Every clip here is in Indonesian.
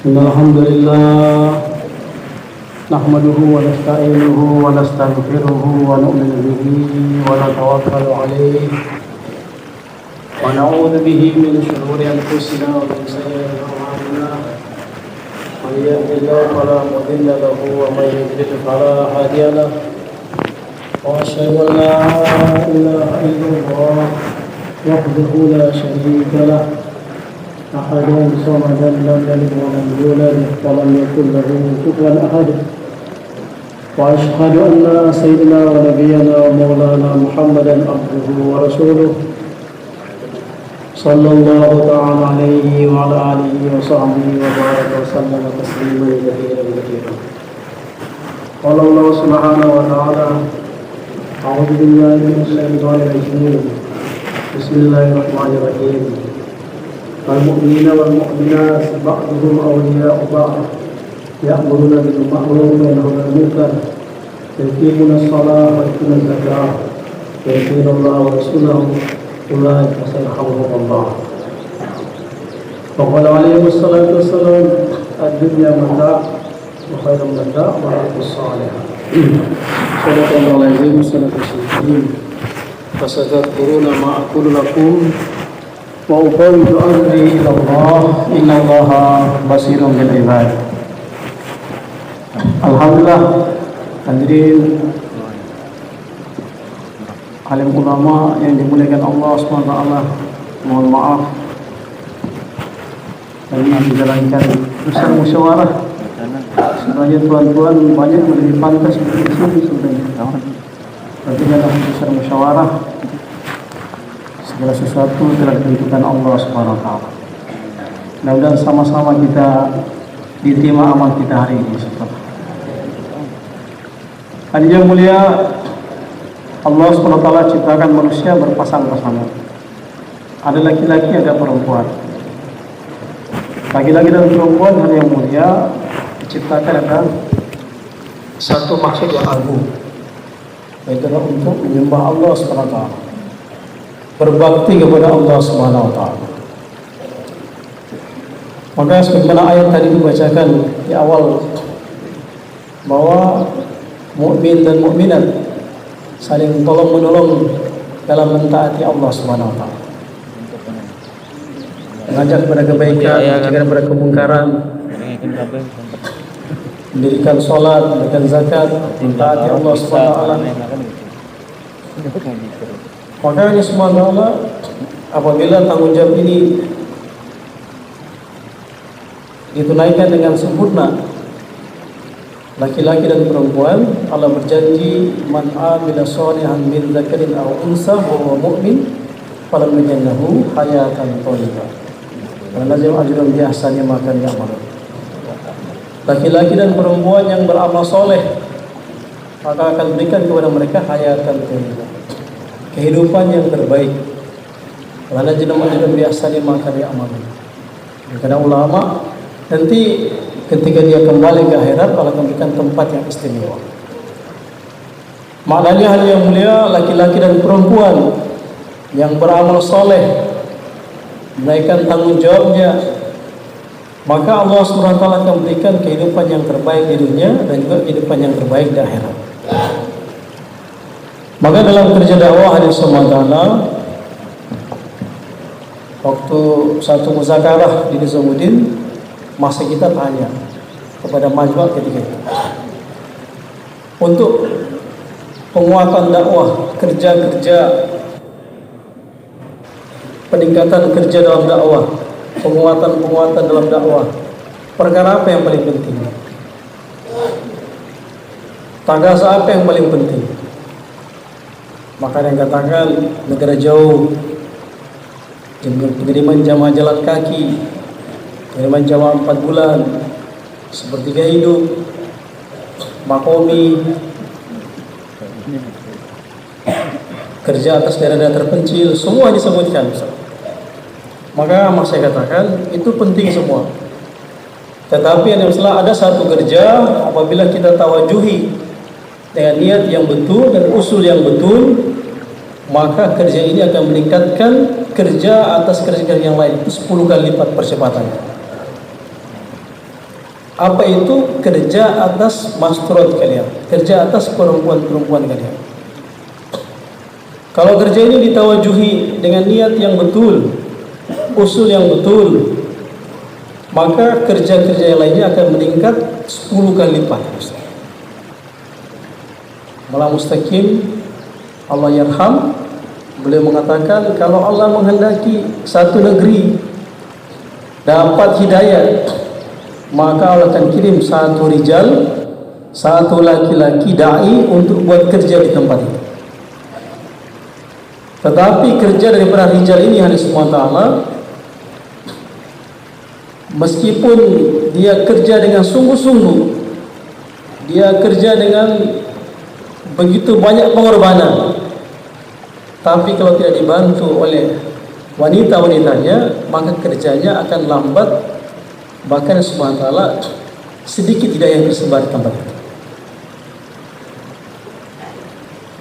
Alhamdulillah nahmaduhu wa nasta'inuhu wa nastaghfiruhu wa nu'minu bihi wa natawakkalu alayhi wa na'udzu bihi min shururi anfusina wa min sayyiati a'malina man yahdihillahu fala mudilla lahu wa man yudlil fala hadiya lahu wa asyhadu an la ilaha illallah wahdahu la syarika lahu أحد صمدا لم يلد ولم يولد ولم يكن له كفوا أحد وأشهد أن سيدنا ونبينا ومولانا محمدا عبده ورسوله صلى الله تعالى عليه وعلى آله وصحبه وبارك وسلم تسليما كثيرا كثيرا قال الله سبحانه وتعالى أعوذ بالله من الشيطان الرجيم بسم الله الرحمن الرحيم المؤمنين والمؤمنات بعضهم أولياء بعض يأمرون بالمعروف وينهون عن المنكر ويقيمون الصلاة ويؤتون الزكاة ويطيعون الله ورسوله أولئك سيرحمهم الله. وقال عليه الصلاة والسلام الدنيا متاع وخير المتاع المرأة الصالحة. صدق الله العظيم وصدق الشهيد. فستذكرون ما أقول لكم wa ufawwidu amri ila Allah innallaha basirun bil ibad. Alhamdulillah, hadirin alim ulama yang dimuliakan Allah SWT, mohon maaf tadi dijalankan besar musyawarah. Sebenarnya tuan-tuan banyak lebih pantas di sini sebenarnya. Tapi dalam besar musyawarah segala sesuatu telah ditentukan Allah Subhanahu wa taala. Mudah-mudahan sama-sama kita diterima amal kita hari ini. Hadirin yang mulia, Allah Subhanahu wa taala ciptakan manusia berpasang-pasangan. Ada laki-laki, ada perempuan. Laki-laki dan perempuan hal yang mulia diciptakan ada satu maksud yang agung, yaitu untuk menyembah Allah Subhanahu wa taala, berbakti kepada Allah Subhanahu wa taala. Maka sebagaimana ayat tadi dibacakan di awal bahwa mukmin dan mukminat saling tolong menolong dalam mentaati Allah Subhanahu wa taala. Mengajak kepada kebaikan, mencegah kepada kemungkaran, mendirikan salat, mendirikan zakat, mentaati Allah Subhanahu wa taala. Maka ini semua Allah, apabila tanggung jawab ini ditunaikan dengan sempurna, laki-laki dan perempuan, Allah berjanji man amila shalihan min dzakarin aw unsa wa huwa mu'min falanujinnahu hayatan thayyibah wa naj'al ajran bi ahsani ma kanu ya'malun. Laki-laki dan perempuan yang beramal soleh, maka akan berikan kepada mereka hayatan thayyibah, kehidupan yang terbaik. Karena jenama biasa dimakan ya amal. Karena ulama nanti ketika dia kembali ke akhirat Allah akan berikan tempat yang istimewa. Maknanya hal yang mulia, laki-laki dan perempuan yang beramal soleh, menaikkan tanggung jawabnya, maka Allah SWT akan berikan kehidupan yang terbaik di dunia dan juga kehidupan yang terbaik di akhirat. Maka dalam kerja dakwah hadis Rasulullah, waktu satu muzakarah di Nizamuddin, masa kita tanya kepada majma ketika itu untuk penguatan dakwah, kerja-kerja, peningkatan kerja dalam dakwah, penguatan dalam dakwah, perkara apa yang paling penting? Tagas apa yang paling penting? Maka yang katakan negara jauh, pengiriman jamaah jalan kaki, pengiriman jamaah 4 bulan, sepertiga hidup, makomi, kerja atas daerah-daerah terpencil, semua disebutkan. Maka saya katakan itu penting semua. Tetapi yang masalah ada satu kerja apabila kita tawajuhi dengan niat yang betul dan usul yang betul, maka kerja ini akan meningkatkan kerja atas kerja yang lain 10 kali lipat percepatannya. Apa itu? Kerja atas masturat kalian, kerja atas perempuan-perempuan kalian. Kalau kerja ini ditawajuhi dengan niat yang betul, usul yang betul, maka kerja-kerja yang lainnya akan meningkat 10 kali lipat. Malah Mustaqim Allah yarham, beliau mengatakan kalau Allah menghendaki satu negeri dapat hidayah, maka Allah akan kirim satu rijal, satu laki-laki da'i untuk buat kerja di tempat itu. Tetapi kerja daripada rijal ini Allah SWT, meskipun dia kerja dengan sungguh-sungguh, dia kerja dengan begitu banyak pengorbanan, tapi kalau tidak dibantu oleh wanita-wanitanya, maka kerjanya akan lambat, bahkan SWT sedikit hidayah yang tersebar di tempat itu.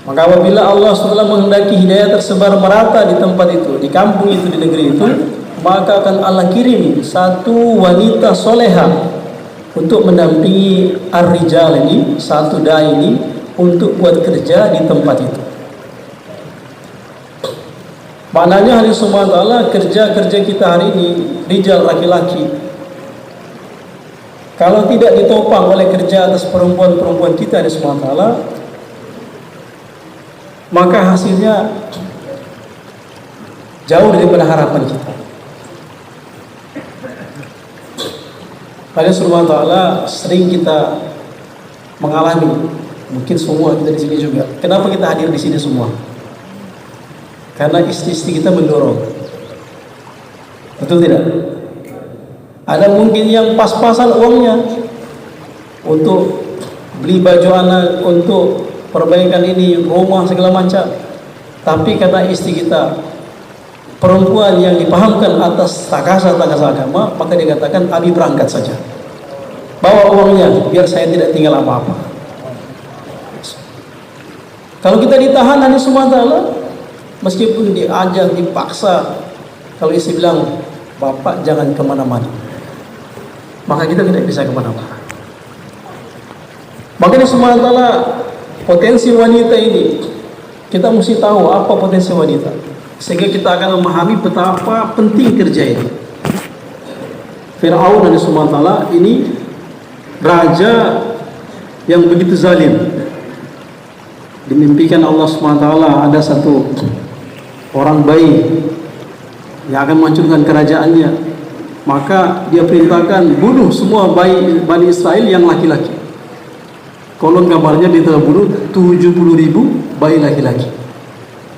Maka apabila Allah SWT menghendaki hidayah tersebar merata di tempat itu, di kampung itu, di negeri itu, maka akan Allah kirim satu wanita soleha untuk mendampingi ar-rijal ini, satu dai ini, untuk buat kerja di tempat itu. Maknanya hari SWT kerja-kerja kita hari ini, rijal laki-laki, kalau tidak ditopang oleh kerja atas perempuan-perempuan kita hari SWT, maka hasilnya jauh daripada harapan kita. Allah SWT sering kita mengalami, mungkin semua kita di sini juga. Kenapa kita hadir di sini semua? Karena istri-istri kita mendorong. Betul tidak? Ada mungkin yang pas-pasan uangnya untuk beli baju anak, untuk perbaikan ini, rumah, segala macam. Tapi karena istri kita perempuan yang dipahamkan atas takasa-takasa agama, maka dia katakan, abi berangkat saja, bawa uangnya, biar saya tidak tinggal apa-apa. Kalau kita ditahan hanya SWT, meskipun diajak, dipaksa, kalau istri bilang, bapak jangan kemana-mana, maka kita tidak bisa kemana-mana. Makanya SWT, potensi wanita ini, kita mesti tahu apa potensi wanita, sehingga kita akan memahami betapa penting kerja ini. Fir'aun dan SWT ini raja yang begitu zalim. Dimimpikan Allah SWT ada satu orang bayi yang akan menghancurkan kerajaannya, maka dia perintahkan bunuh semua bayi Bani Israel yang laki-laki. Kolon gambarnya dia telah bunuh 70.000 bayi laki-laki.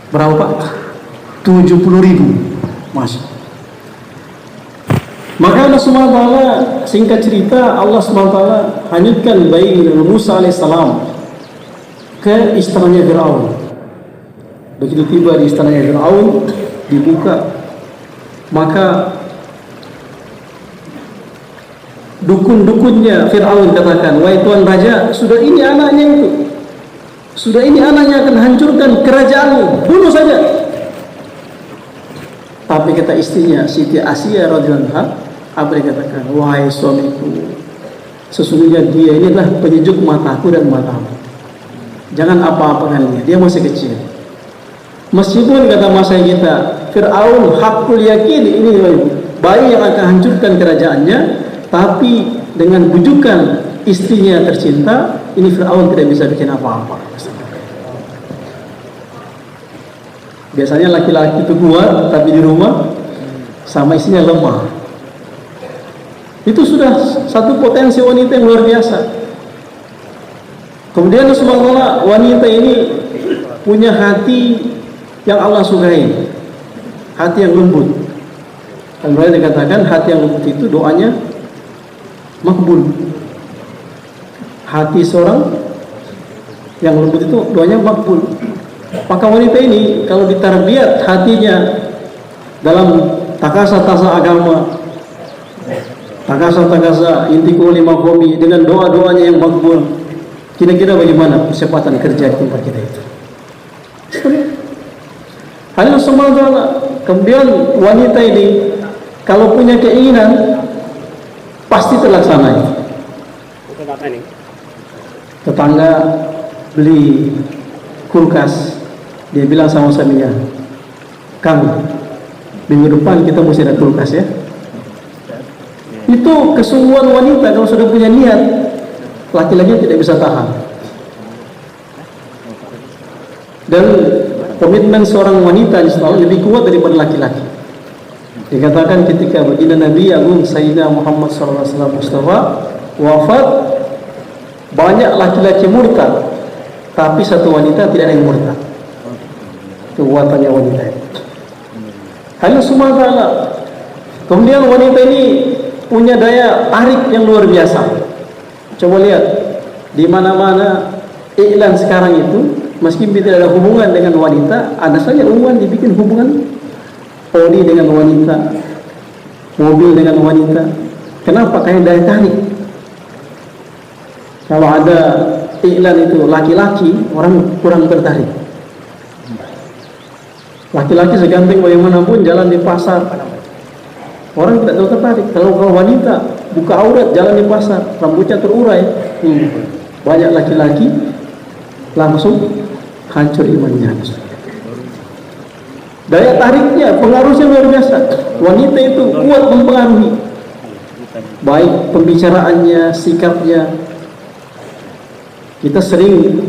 Berapa Pak? 70.000. Masya. Maka Allah SWT, singkat cerita, Allah SWT hanyutkan bayi Musa alaihissalam ke istananya Fir'aun. Begitu tiba di istananya Fir'aun, dibuka, maka dukun-dukunnya Fir'aun katakan, wahai Tuan Raja, sudah ini anaknya itu, sudah ini anaknya akan hancurkan kerajaanmu, bunuh saja. Tapi kata istrinya Siti Asiyah radhiyallahu anha, apa dia katakan, wahai suamiku, sesungguhnya dia ini adalah penyejuk mataku dan matamu, jangan apa-apakan dia masih kecil. Meskipun kata masa kita, Fir'aun hakul yakin ini bayi yang akan hancurkan kerajaannya, tapi dengan bujukan istrinya tercinta, ini Fir'aun tidak bisa bikin apa-apa. Biasanya laki-laki itu kuat, tapi di rumah sama istrinya lemah. Itu sudah satu potensi wanita yang luar biasa. Kemudian subhanallah, wanita ini punya hati yang Allah sukai, hati yang lembut. Dan boleh dikatakan hati yang lembut itu doanya makbul. Hati seorang yang lembut itu doanya makbul. Maka wanita ini kalau ditarbiyat hatinya dalam takasa-takasa agama, takasa-takasa intiku lima hobi, dengan doa-doanya yang makbul, kira-kira bagaimana percepatan kerja di tempat kita itu? Allah Subhanahu wa taala. Kemudian wanita ini kalau punya keinginan pasti terlaksana. Tetangga beli kulkas, dia bilang sama suaminya, "Kang, minggu depan kita mesti ada kulkas ya." Itu kesungguhan wanita kalau sudah punya niat, laki-laki tidak bisa tahan. Dan komitmen seorang wanita selalu lebih kuat daripada laki-laki. Dikatakan ketika baginda Nabi Agung Sayyidina Muhammad SAW Mustafa wafat, banyak laki-laki murtad, tapi satu wanita tidak ada yang murtad. Kekuatannya wanita itu. Allah Subhanahu wa taala. Kemudian wanita ini punya daya tarik yang luar biasa. Coba lihat di mana-mana iklan sekarang itu, meskipun tidak ada hubungan dengan wanita, ada saja hubungan dibikin hubungan Audi dengan wanita, mobil dengan wanita. Kenapa? Kayak daya tarik. Kalau ada iklan itu laki-laki, orang kurang tertarik. Laki-laki seganteng bagaimanapun jalan di pasar, orang tidak terlalu tertarik. Kalau wanita buka aurat jalan di pasar, rambutnya terurai, banyak laki-laki langsung hancur imannya. Daya tariknya, pengaruhnya luar biasa. Wanita itu kuat mempengaruhi, baik pembicaraannya, sikapnya. Kita sering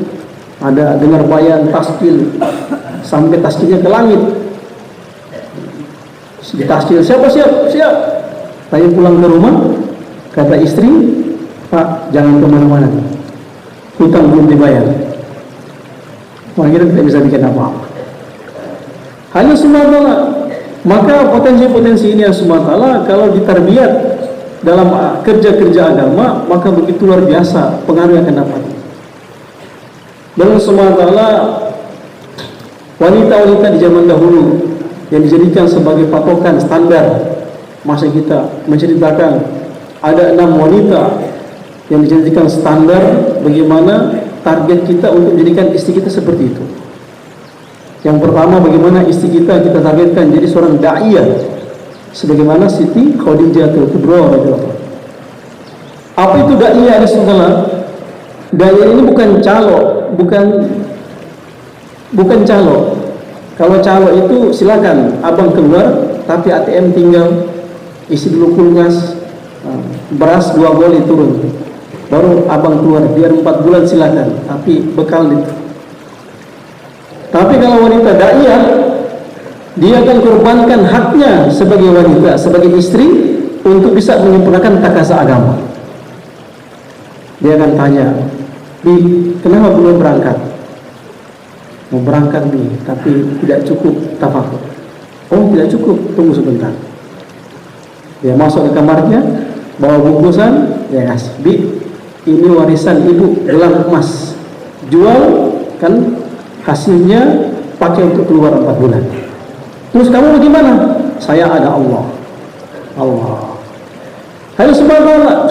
ada dengar bayan taskil, sampai taskilnya ke langit. Di taskil, siapa siap? Siap. Saya pulang ke rumah, kata istri, "Pak, jangan kemana-mana, hutang belum dibayar." Wah, kita tidak bisa bikin apa-apa. Hanya Subhanahu wa taala. Maka potensi-potensi ini Subhanahu wa taala kalau ditarbiyat dalam kerja-kerja agama, maka begitu luar biasa pengaruh yang akan dapat. Dan Subhanahu wa taala, wanita-wanita di zaman dahulu yang dijadikan sebagai patokan standar masa kita menceritakan ada 6 wanita yang dijadikan standar bagaimana target kita untuk menjadikan istri kita seperti itu. Yang pertama, bagaimana istri kita targetkan jadi seorang da'iyah sebagaimana Siti Khadijah Kubra radhiyallahu. Apa itu da'iyah? Da'iyah ini bukan calo, bukan calo. Kalau calo itu silakan abang keluar, tapi ATM tinggal, isi dulu kulkas, beras 2 goli turun, baru abang keluar, biar 4 bulan silakan, tapi bekal itu. Tapi kalau wanita da'iyah, dia akan korbankan haknya sebagai wanita, sebagai istri, untuk bisa menyempurnakan takasa agama. Dia akan tanya, "Bi, kenapa belum berangkat?" "Mau berangkat, Bi, tapi tidak cukup tafakur." "Oh, tidak cukup, tunggu sebentar." Dia masuk ke kamarnya, bawa bungkusan, dia kasih, "Bi, ini warisan ibu, gelang emas, jual, kan hasilnya pakai untuk keluar 4 bulan. Terus kamu bagaimana?" "Saya ada Allah." Allah. Hanya subhanallah.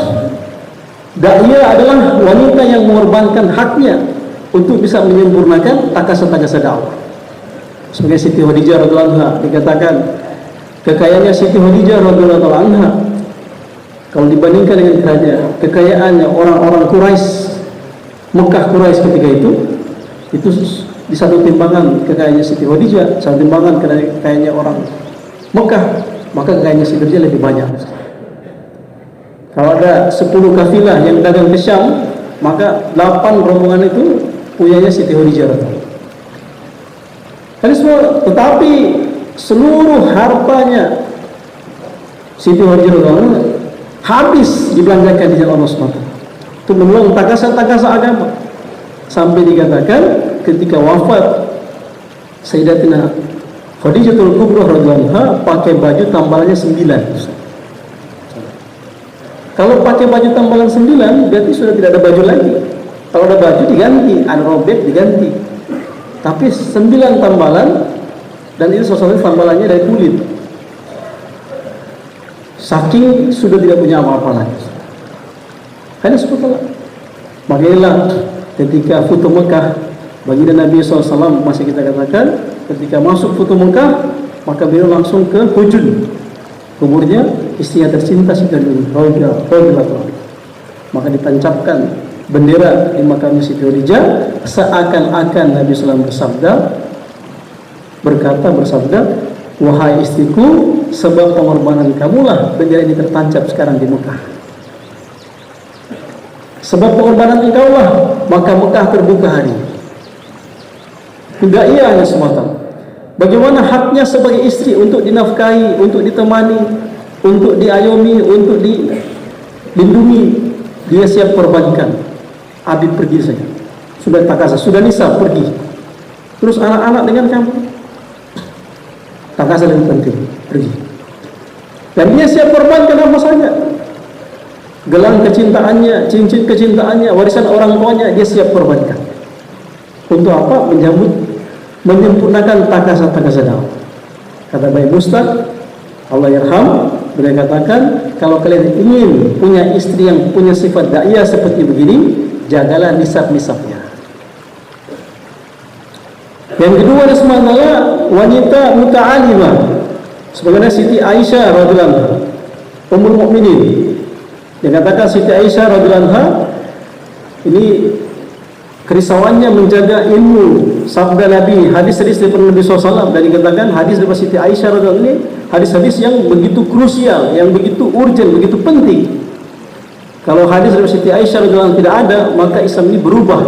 Da'iyah adalah wanita yang mengorbankan haknya untuk bisa menyempurnakan takasa-takasa dakwah. Sebagai Siti Khadijah radhiyallahu anha, dikatakan kekayaannya Siti Khadijah radhiyallahu anha kalau dibandingkan dengan kekayaannya orang-orang Quraisy, Mekah Quraisy ketika itu di satu timbangan kekayaannya Siti Khadijah, satu timbangan kekayaannya orang Mekah, maka kekayaannya Siti Khadijah lebih banyak. Kalau ada 10 kafilah yang dagang ke Syam, maka 8 rombongan itu punyanya Siti Khadijah. Tetapi seluruh hartanya Siti Khadijah habis dibelanjakan di jalan Allah SWT untuk menolong takasa-takasa agama, sampai dikatakan ketika wafat Sayyidatina Khadijatul Kubra radhiyallahu anha pakai baju tambalannya 9. Kalau pakai baju tambalan 9, berarti sudah tidak ada baju lagi. Kalau ada baju diganti, ada robek diganti. Tapi 9 tambalan, dan itu sesuatu tambalannya dari kulit. Saking sudah tidak punya apa-apa lagi. Hanya seperti itu. Bagailah ketika Futuh Mekah, baginda Nabi SAW masih kita katakan Ketika masuk Futuh Mekah, maka beliau langsung ke Hujun, kuburnya istrinya tercinta Siti Khadijah radhiyallahu anha. Maka ditancapkan bendera di makamnya Siti Khadijah, seakan-akan Nabi SAW bersabda, wahai istriku, sebab pengorbanan kamulah bendera ini tertancap sekarang di Mekah. Sebab pengorbanan engkaulah, maka Mekah terbuka hari ini. Tidak ia hanya semata. Bagaimana haknya sebagai istri untuk dinafkahi, untuk ditemani, untuk diayomi, untuk dilindungi, dia siap korbankan. Habib pergi saja, sudah takasa, sudah nisa pergi. Terus anak-anak dengan kamu, takasa lebih penting, pergi. Dan dia siap korbankan apa saja. Gelang kecintaannya, cincin kecintaannya, warisan orang tuanya, dia siap korbankan. Untuk apa? Menyempurnakan takasa-takasa dakwah. Kata Bayi Mustaq, Allah yarham, beliau katakan, kalau kalian ingin punya istri yang punya sifat da'iyah seperti begini, jagalah nisab-nisabnya. Yang kedua adalah wanita muta'alimah, sebagaimana Siti Aisyah radhiyallahu anha, Ummul Mukminin. Dikatakan Siti Aisyah radhiyallahu anha ini kerisauannya menjaga ilmu sabda Nabi, hadis-hadis dari Nabi SAW. Dan dikatakan hadis dari Siti Aisyah radhiyallahu anha ini hadis-hadis yang begitu krusial, yang begitu urgent, begitu penting. Kalau hadis dari Siti Aisyah radhiyallahu anha tidak ada, maka Islam ini berubah.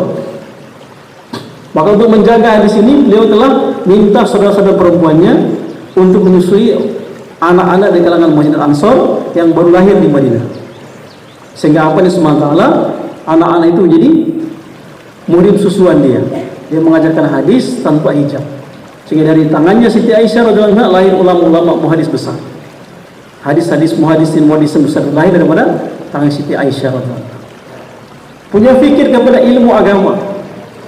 Maka untuk menjaga hadis ini, beliau telah minta saudara-saudara perempuannya untuk menyusui anak-anak dari kalangan Muhajirin Ansor yang baru lahir di Madinah. Sehingga apa nih SWT, anak-anak itu jadi murid susuan dia. Dia mengajarkan hadis tanpa hijab. Sehingga dari tangannya Siti Aisyah radhiyallahu anha lahir ulama-ulama muhadis besar. Hadis-hadis muhadisin besar lahir daripada tangan Siti Aisyah radhiyallahu anha. Punya fikir kepada ilmu agama.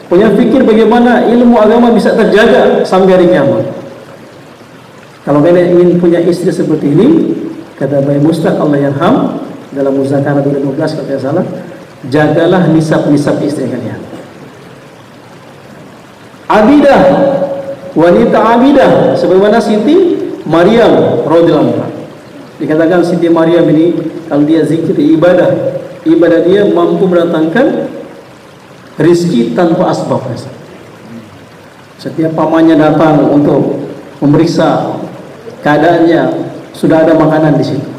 Punya fikir bagaimana ilmu agama bisa terjaga sampai hari kiamat. Kalau kalian ingin punya istri seperti ini, kata Bayi Mustaq Allah yarham dalam Muzakarah 2012 kalau tidak salah, jagalah nisab-nisab istri kalian. Abidah, wanita abidah, sebagaimana Siti Maryam radhiyallahu anha. Dikatakan Siti Maryam ini kalau dia zikir ibadah dia mampu mendatangkan rizki tanpa asbab. Setiap pamannya datang untuk memeriksa keadaannya, sudah ada makanan di situ.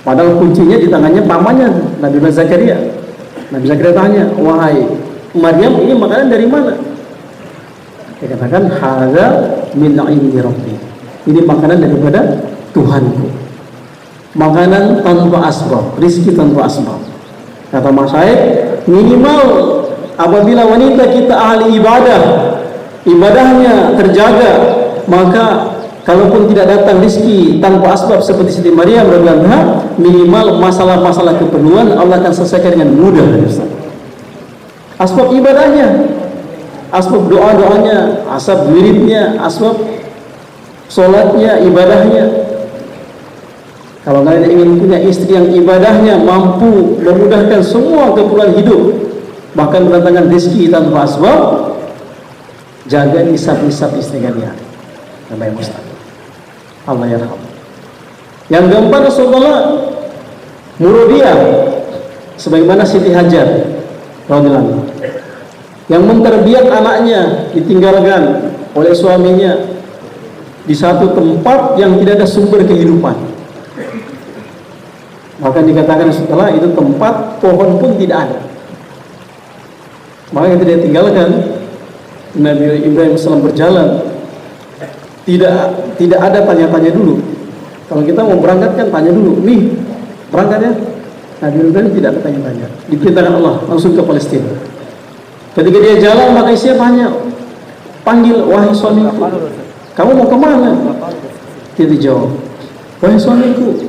Padahal kuncinya di tangannya pamannya, Nabi Zakaria. Nabi Zakaria tanya, wahai Maryam, ini makanan dari mana? Dia katakan, hadza min indi rabbi. Ini makanan daripada Tuhanku. Makanan tanpa asbab, rizki tanpa asbab. Kata Mas Syekh, minimal apabila wanita kita ahli ibadah, ibadahnya terjaga, maka kalaupun tidak datang rizki tanpa asbab seperti Siti Maryam radhiyallahu anha, minimal masalah-masalah keperluan Allah akan selesaikan dengan mudah. Asbab ibadahnya, asbab doa-doanya, asbab wiridnya, asbab solatnya, ibadahnya. Kalau kalian ingin punya istri yang ibadahnya mampu memudahkan semua keperluan hidup, bahkan mendatangkan rezeki tanpa asbab, jaga nisab-nisab istri kalian. Namanya Mustaq. Allah yarham. Yang keempat Rasulullah Murodiyah, sebagaimana Siti Hajar radhiyallahu anha, yang menterbiat anaknya ditinggalkan oleh suaminya di satu tempat yang tidak ada sumber kehidupan. Maka dikatakan setelah itu tempat pohon pun tidak ada. Maka dia tinggalkan. Nabi Ibrahim SAW berjalan, tidak ada tanya-tanya dulu. Kalau kita mau berangkat kan tanya dulu, nih berangkat ya. Nabi Ibrahim tidak ada tanya-tanya, diperintahkan Allah langsung ke Palestina. Ketika dia jalan, maka istrinya tanya, panggil, wahai suamiku, kamu mau kemana? Dia dijawab, wahai suamiku,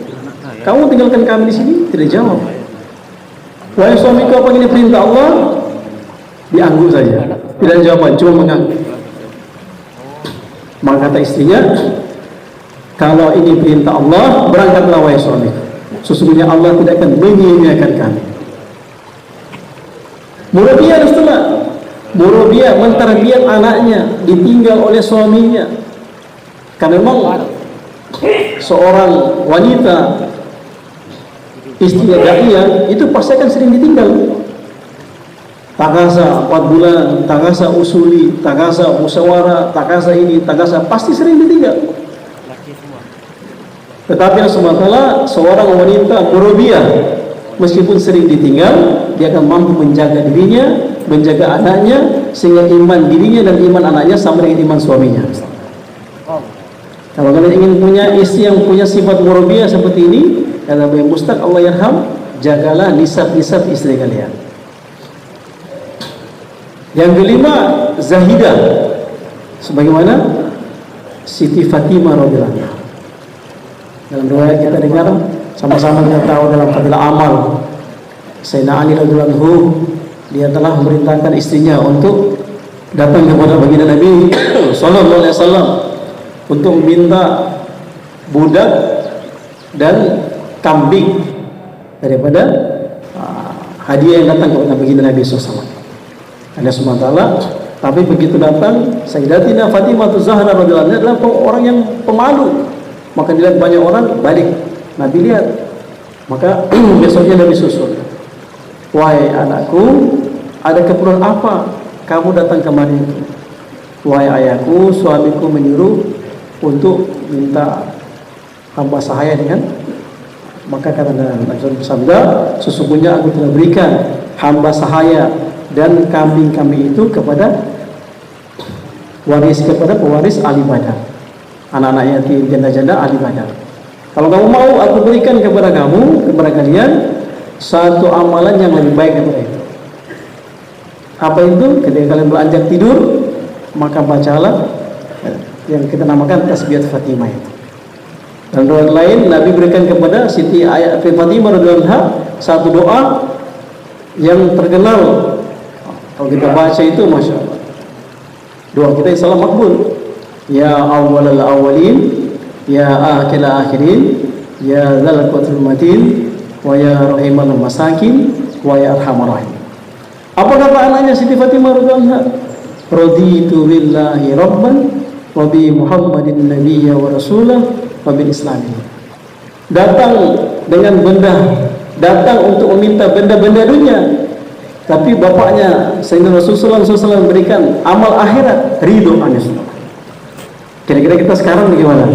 kamu tinggalkan kami di sini? Tidak jawab. Wahai suamiku, apa ini perintah Allah? Diangguk saja, tidak jawab, cuma mengangguk. Maka kata istrinya, kalau ini perintah Allah, berangkatlah wahai suami. Sesungguhnya Allah tidak akan menyia-nyiakan kami. Murodiyah Rasulullah Murabiyah mentarbiyat anaknya, ditinggal oleh suaminya. Karena memang seorang wanita istri da'iyah itu pasti akan sering ditinggal. Takasa 4 bulan, takasa usuli, takasa musyawarah, takasa ini, takasa, pasti sering ditinggal. Tetapi Allah SWT, seorang wanita murabiyah, meskipun sering ditinggal, dia akan mampu menjaga dirinya, menjaga anaknya, sehingga iman dirinya dan iman anaknya sama dengan iman suaminya. Kalau kalian ingin punya istri yang punya sifat murabiyah seperti ini, kata Bapak Mustaq Allah yarham, jagalah nisab-nisab istri kalian. Yang kelima, zahidah, sebagaimana Siti Fatimah radhiyallahu anha. Dalam riwayat kita dengar, sama-sama kita tahu dalam fadilah amal, Sayyidina Ali radhiyallahu anhu, dia telah memerintahkan istrinya untuk datang kepada baginda Nabi sallallahu alaihi wasallam untuk meminta budak dan kambing daripada hadiah yang datang kepada baginda Nabi SAW. Allah SWT, tapi begitu datang Sayyidatina Fatimah Zahra radhiyallahu anha adalah orang yang pemalu, maka dilihat banyak orang, balik Nabi lihat, maka besoknya Nabi susul, wahai anakku, ada keperluan apa kamu datang kemari? Wahai ayahku, suamiku menyuruh untuk minta hamba sahaya dengan, maka kata Nabi bersabda, sesungguhnya aku telah berikan hamba sahaya dan kambing-kambing itu kepada pewaris ahli badar, anak-anak yatim, janda-janda ahli badar. Kalau kamu mau, aku berikan kepada kalian satu amalan yang lebih baik daripada itu. Apa itu? Ketika kalian beranjak tidur, maka bacalah yang kita namakan tasbihat Fatimah itu. Dan doa lain Nabi berikan kepada Siti Fatimah radhiyallahu anha satu doa yang terkenal. Kalau kita baca itu, masya Allah, doa kita insya Allah makbul. Ya awwalal awwalin, ya akhirul akhirin, ya dzal qudratil matin, wa ya rahimal masakin, wa ya arhamar rahim. Apa kata anaknya Siti Fatimah radhiyallahu anha? Raditu billahi rabban wa bi Muhammadin nabiyya wa rasulah wa bil islami. Datang dengan datang untuk meminta benda-benda dunia, tapi bapaknya Sayyidina Rasulullah SAW memberikan amal akhirat, ridho anis. Kira-kira kita sekarang bagaimana?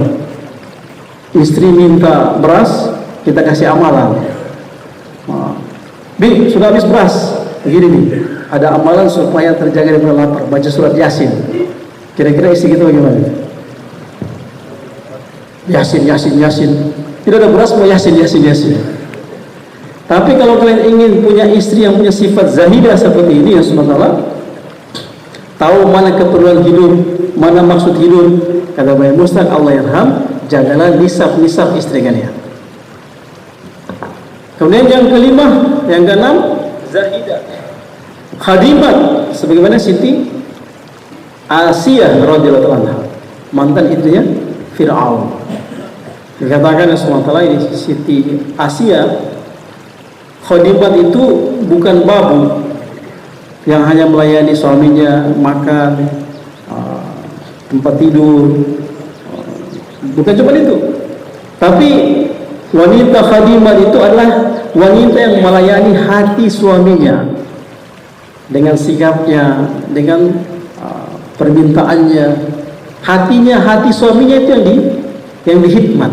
Istri minta beras, kita kasih amalan. Bi, sudah habis beras. Begini nih, ada amalan supaya terjaga dari lapar, baca surat Yasin. Kira-kira istri kita bagaimana? Yasin. Tidak ada beras, mau Yasin. Tapi kalau kalian ingin punya istri yang punya sifat zahidah seperti ini, ya subhanallah, tahu mana keperluan hidup, mana maksud hidup, kata Bapak Mustaq Allah yarham, jagalah nisab-nisab istri kalian. Kemudian yang kelima, yang keenam, zahidah, khadimat, sebagaimana Siti Asiyah radhiyallahu anha, mantan istrinya Fir'aun. Dikatakan subhanallah, ini Siti Asiyah, khadimat itu bukan babu yang hanya melayani suaminya, makan, tempat tidur, bukan cuma itu. Tapi wanita khadimat itu adalah wanita yang melayani hati suaminya dengan sikapnya, dengan permintaannya, hati suaminya itu yang dihikmat.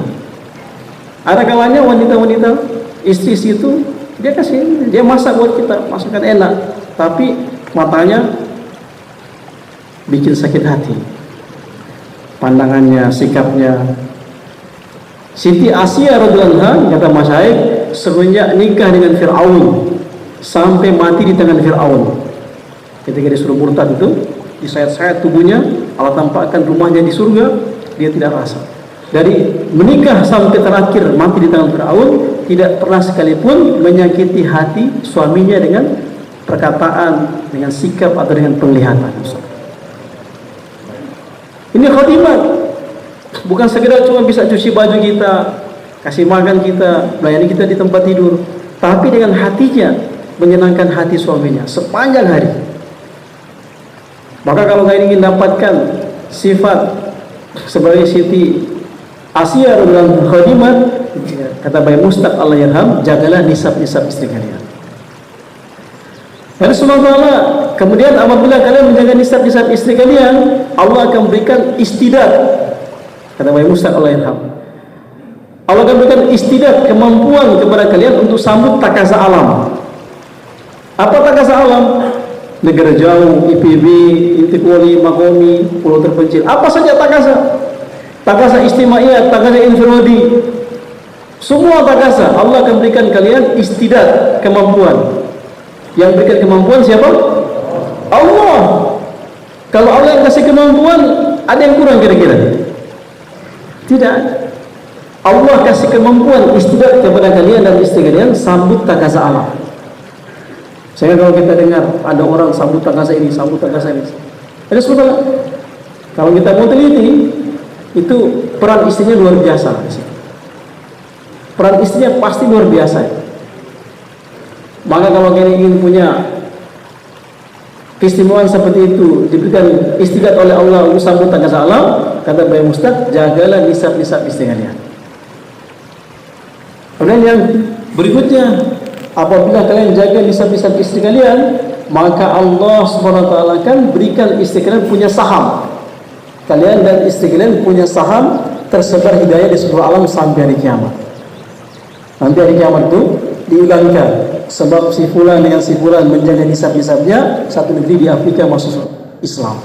Ada kalanya wanita-wanita istri itu dia masak buat kita, masakan enak, tapi matanya bikin sakit hati, pandangannya, sikapnya. Siti Asiyah radhiyallahu anha, kata masyayikh, semenjak nikah dengan Fir'aun sampai mati di tangan Fir'aun, ketika disuruh murtad itu, disayat-sayat tubuhnya, Allah tampakkan rumahnya di surga, dia tidak rasa. Dari menikah sampai terakhir mati di tangan Fir'aun, tidak pernah sekalipun menyakiti hati suaminya dengan perkataan, dengan sikap atau dengan penglihatan. Ini khadimat, bukan sekedar cuma bisa cuci baju kita, kasih makan kita, melayani kita di tempat tidur, tapi dengan hatinya menyenangkan hati suaminya sepanjang hari. Maka kalau kalian ingin dapatkan sifat sebagai Siti Asia radhiyallahu khadimah, kata Bayi Mustaq Allah yarham, jagalah nisab-nisab istri kalian. Dan subhanallah, kemudian apabila kalian menjaga nisab-nisab istri kalian, Allah akan berikan istidad. Kata Bayi Mustaq Allah yarham, Allah akan berikan istidad, kemampuan kepada kalian untuk sambut takaza alam. Apa takaza alam? Negara jauh, IPB, Intiqoli, Makomi, pulau terpencil, apa saja takaza. Takaza istimaiyah, takaza infirodi, semua takaza. Allah akan berikan kalian istidad, kemampuan. Yang berikan kemampuan siapa? Allah. Kalau Allah yang kasih kemampuan, ada yang kurang kira-kira? Tidak. Allah kasih kemampuan istidad kepada kalian dan istri kalian sambut takaza alam. Sehingga kalau kita dengar ada orang sambut takaza ini, sambut takaza ini, ada sebetulnya. Kalau kita mau teliti, itu peran istrinya luar biasa. Peran istrinya pasti luar biasa. Maka kalau kalian ingin punya keistimewaan seperti itu, diberikan istidad oleh Allah untuk sambut takaza alam, kata Bayi Mustaq, jagalah nisab-nisab istri kalian. Kemudian yang berikutnya, apabila kalian jaga nisab-nisab istri kalian, maka Allah SWT akan berikan istri kalian punya saham. Kalian dan istri kalian punya saham tersebar hidayah di seluruh alam sampai hari kiamat. Nanti hari kiamat itu diulangkan, sebab si fulan dengan si fulan menjaga nisab-nisabnya, satu negeri di Afrika masuk Islam.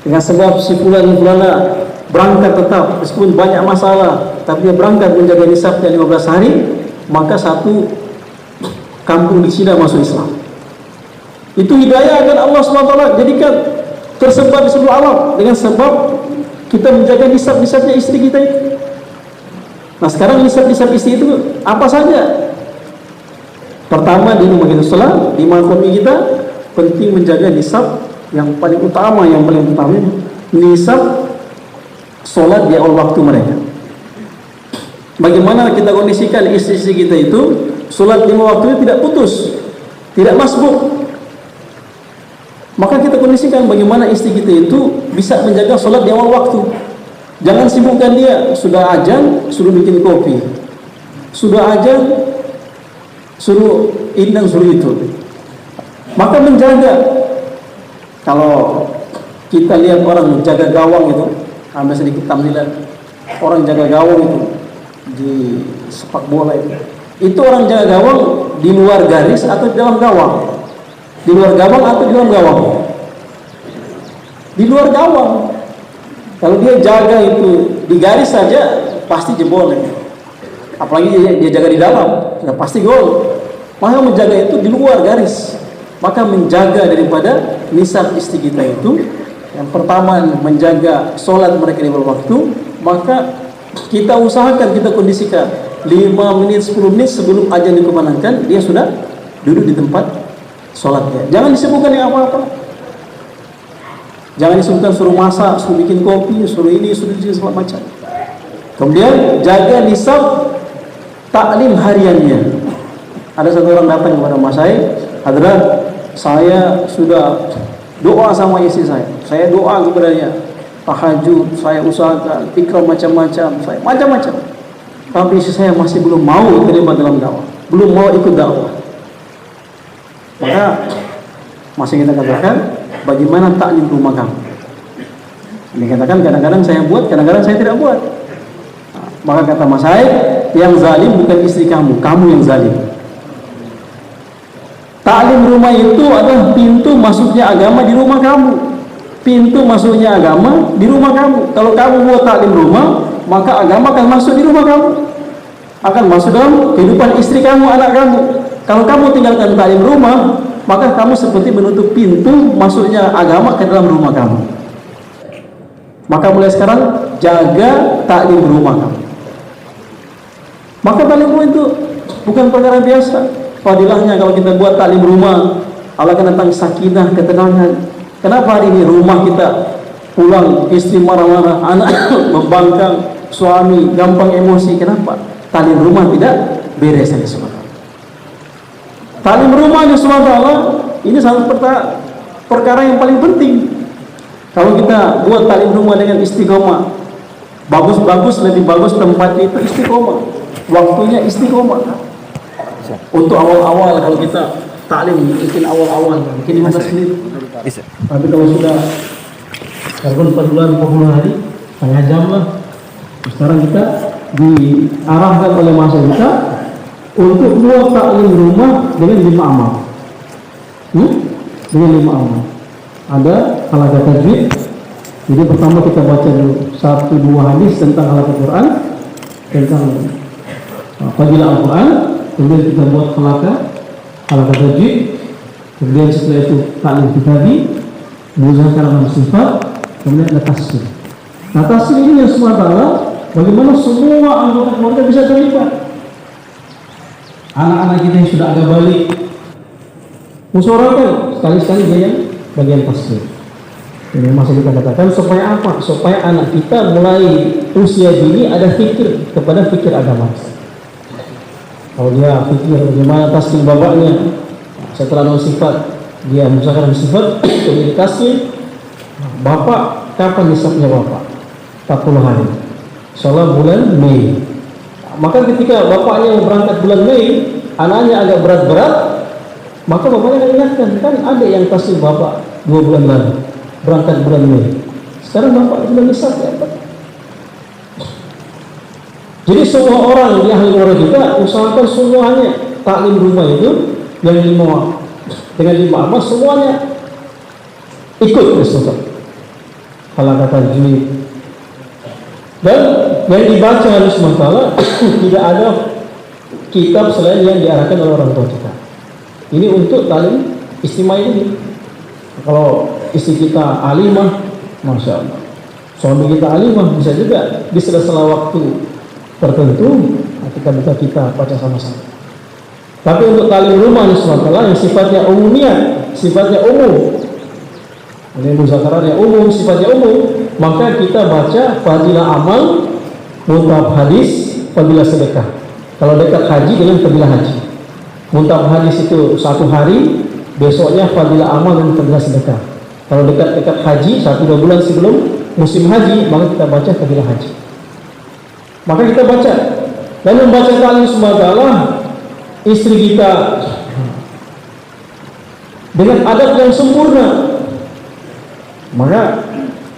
Dengan sebab si fulan fulana berangkat tetap, meskipun banyak masalah, tapi dia berangkat menjaga nisabnya 15 hari, maka satu kampung di Cina masuk Islam. Itu hidayah akan Allah SWT jadikan tersebar di seluruh alam dengan sebab kita menjaga nisab-nisabnya istri kita itu. Nah sekarang nisab-nisab istri itu apa saja? Pertama, di rumah kita sholat, di makomi kita penting menjaga nisab yang paling utama, nisab sholat di awal waktu mereka. Bagaimana kita kondisikan istri-istri kita itu sholat 5 waktu tidak putus, tidak masbuk. Maka kita kondisikan bagaimana istri kita itu bisa menjaga sholat di awal waktu. Jangan sibukkan dia, sudah azan suruh bikin kopi, sudah azan suruh ini dan suruh itu. Maka menjaga. Kalau kita lihat orang jaga gawang itu, ambil sedikit tamzilan, orang jaga gawang itu di sepak bola itu orang jaga gawang di luar garis atau di dalam gawang? Di luar gawang atau di dalam gawang? Di luar gawang. Kalau dia jaga itu di garis saja pasti jebol. Apalagi dia jaga di dalam, ya pasti gol. Maka menjaga itu di luar garis. Maka menjaga daripada nisab istri kita itu, yang pertama menjaga sholat mereka di waktu. Maka kita usahakan, kita kondisikan 5 menit, 10 menit sebelum azan dikumandangkan, dia sudah duduk di tempat sholatnya. Jangan disibukkan dengan apa-apa. Jangan disibukkan suruh masak, suruh bikin kopi, suruh ini, suruh ini, segala macam. Kemudian jaga nisab taklim hariannya. Ada satu orang datang kepada mas Hadrat, saya sudah doa sama istri saya doa kepadanya, tahajud, saya usahakan, ikram macam-macam, saya macam-macam. Tapi istri saya masih belum mau terlibat dalam dakwah, belum mau ikut dakwah. Maka masih kita katakan, bagaimana taklim rumah kamu? Ini katakan kadang-kadang saya buat, kadang-kadang saya tidak buat. Maka kata mas yang zalim bukan istri kamu, kamu yang zalim. Taklim rumah itu adalah pintu masuknya agama di rumah kamu. Pintu masuknya agama di rumah kamu. Kalau kamu buat taklim rumah, maka agama akan masuk di rumah kamu, akan masuk dalam kehidupan istri kamu, anak kamu. Kalau kamu tinggalkan taklim rumah, maka kamu seperti menutup pintu masuknya agama ke dalam rumah kamu. Maka mulai sekarang jaga taklim rumah kamu. Maka taklim rumah itu bukan perkara biasa. Fadilahnya kalau kita buat taklim rumah, Allah akan datang sakinah, ketenangan. Kenapa hari ini rumah kita pulang istri marah-marah, anak membangkang, suami gampang emosi? Kenapa? Taklim rumah tidak beres saja. Taklim rumahnya SWT ini sangat perkara yang paling penting. Kalau kita buat taklim rumah dengan istiqomah, bagus-bagus, lebih bagus tempatnya itu istiqomah, waktunya istiqomah. Untuk awal-awal kalau kita taklim mungkin awal-awal mungkin 15 menit. Tapi kalau sudah karbon 4 bulan 40 hari, setengah jam lah. Sekarang kita diarahkan oleh masa kita untuk buat taklim rumah dengan 5 amal. Dengan 5 amal. Ada halakat tajwid. Jadi pertama kita baca dulu 1-2 hadis tentang halakat Quran, tentang fadilah Al-Quran. Kemudian kita buat halakat tajwid. Kemudian setelah itu taklim tadi, muzakarah sifat, kemudian ada tasbih. Nah, tasbih ini yang semua adalah bagaimana semua anggota keluarga bisa terlibat. Anak-anak kita yang sudah agak balik, musyawarahkan sekali-sekali bagian tasbih. Ini masih kita katakan supaya apa? Supaya anak kita mulai usia dini ada fikir kepada fikir agama. Kalau dia fikir bagaimana tasbih bapaknya, setelah non sifat dia muzakarah sifat, kemudian tasbih. Bapak kapan nisabnya bapak? 40 hari. Insyaallah bulan Mei. Maka ketika bapaknya berangkat bulan Mei, anaknya agak berat-berat, maka bapaknya ingatkan, kan ada yang tasbih bapak 2 bulan lalu, berangkat bulan Mei. Sekarang bapak sudah nisab ya, Pak. Jadi semua orang di ahli waris kita usahakan semuanya taklim rumah itu yang 5 dengan 5 amal semuanya ikut Ustaz. Halakat tajwid. Dan yang dibaca harus mentala tidak ada kitab selain yang diarahkan oleh orang tua kita. Ini untuk taklim istimewa ini. Kalau istri kita alimah, masya Allah. Suami kita alimah, bisa juga di sela-sela waktu tertentu kita baca sama-sama. Tapi untuk taklim rumah yang sifatnya umumnya, sifatnya umum, ini muzakarah yang umum, sifatnya umum, maka kita baca fadilah amal, muntab hadis, fadilah sedekah. Kalau dekat haji dengan fadilah haji. Muntab hadis itu 1 hari, besoknya fadilah amal dan fadilah sedekah. Kalau dekat-dekat haji 1-2 bulan sebelum musim haji, maka kita baca fadilah haji. Maka kita baca dan membaca taklim semua istri kita dengan adab yang sempurna. Maka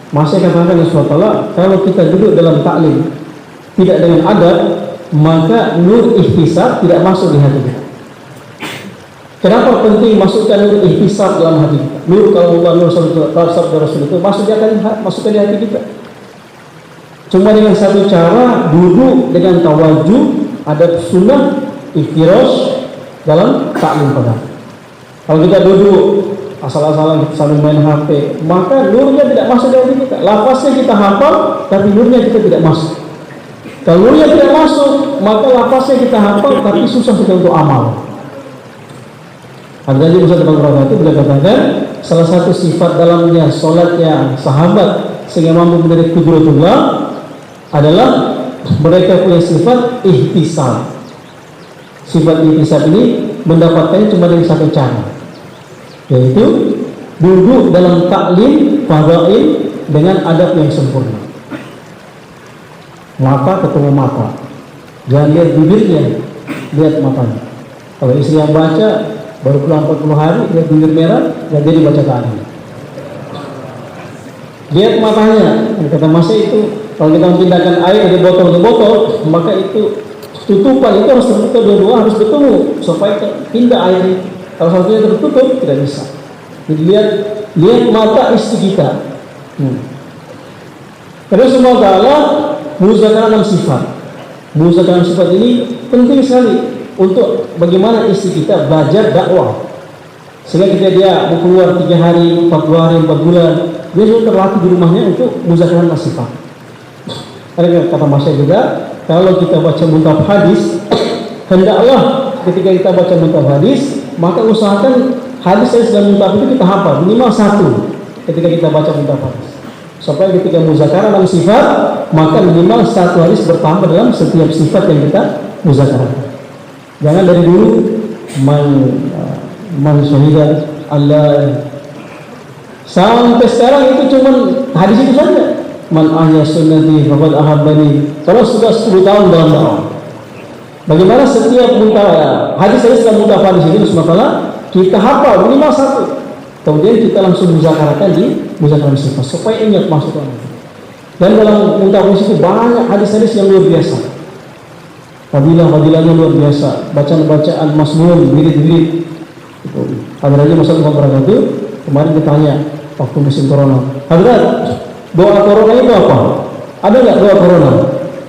masih katakan Allah, kalau kita duduk dalam taklim tidak dengan adab, maka nur ihtisab tidak masuk di hati kita. Kenapa penting masukkan nur ihtisab dalam hati kita? Nur kalau Allah, nur sabda Rasul itu masukkan di hati kita. Cuma dengan satu cara, duduk dengan tawajuh, adab sunnah, iftirash dalam taklim pada. Kalau kita duduk asal-asalan sambil main HP, maka nurnya tidak masuk dari kita. Lafaznya kita hafal, tapi nurnya kita tidak masuk. Kalau nurnya tidak masuk, maka lafaznya kita hafal, tapi susah kita untuk amal. Hadis Ustaz Al-Fatihah itu beliau katakan, salah satu sifat dalamnya solatnya sahabat sehingga mampu menjadi qudratullah adalah mereka punya sifat ihtisab. Sifat ihtisab ini mendapatkannya cuma dari satu cara, yaitu duduk dalam taklim fadail dengan adab yang sempurna. Mata ketemu mata, jangan lihat bibirnya, lihat matanya. Kalau istri yang baca baru pulang 40 hari, lihat bibir merah, dan jadi baca taklim. Lihat matanya, kata masa itu kalau kita memindahkan air dari botol ke botol, maka itu tutupan itu harus terbuka dua-dua, harus bertemu supaya pindah air. Kalau satunya tertutup tidak bisa. Jadi lihat mata istri kita. Karena semua Allah muzakarah sifat. Muzakarah sifat ini penting sekali untuk bagaimana istri kita belajar dakwah. Sehingga ketika dia mau keluar 3 hari, 4 hari, 4 bulan, dia sudah terlatih di rumahnya untuk muzakarah sifat. Karena kata Masya juga, kalau kita baca muntab hadis, hendaklah ketika kita baca muntab hadis, maka usahakan hadis yang sedang muntab itu kita hafal minimal 1 ketika kita baca muntab hadis. Supaya ketika muzakarah dalam sifat, maka minimal 1 hadis bertambah dalam setiap sifat yang kita muzakarah. Jangan dari dulu man syahida Allah Sampai sekarang itu cuman hadis itu saja. Man ahya sunnati faqad ahabbani. Terus sudah 10 tahun dalam dakwah. Bagaimana setiap hadis dalam hadis itu masalah kita hafal minimal satu. Kemudian kita langsung muzakarakan di muzakaran sifat supaya ingat maksudnya. Dan dalam hadis itu banyak hadis-hadis yang luar biasa. Fadilah-fadilahnya luar biasa. Bacaan-bacaan mazmum, wirid-wirid. Hadirnya masalah itu kemarin ditanya waktu musim corona. Hadirat, doa corona itu apa? Ada nggak doa corona?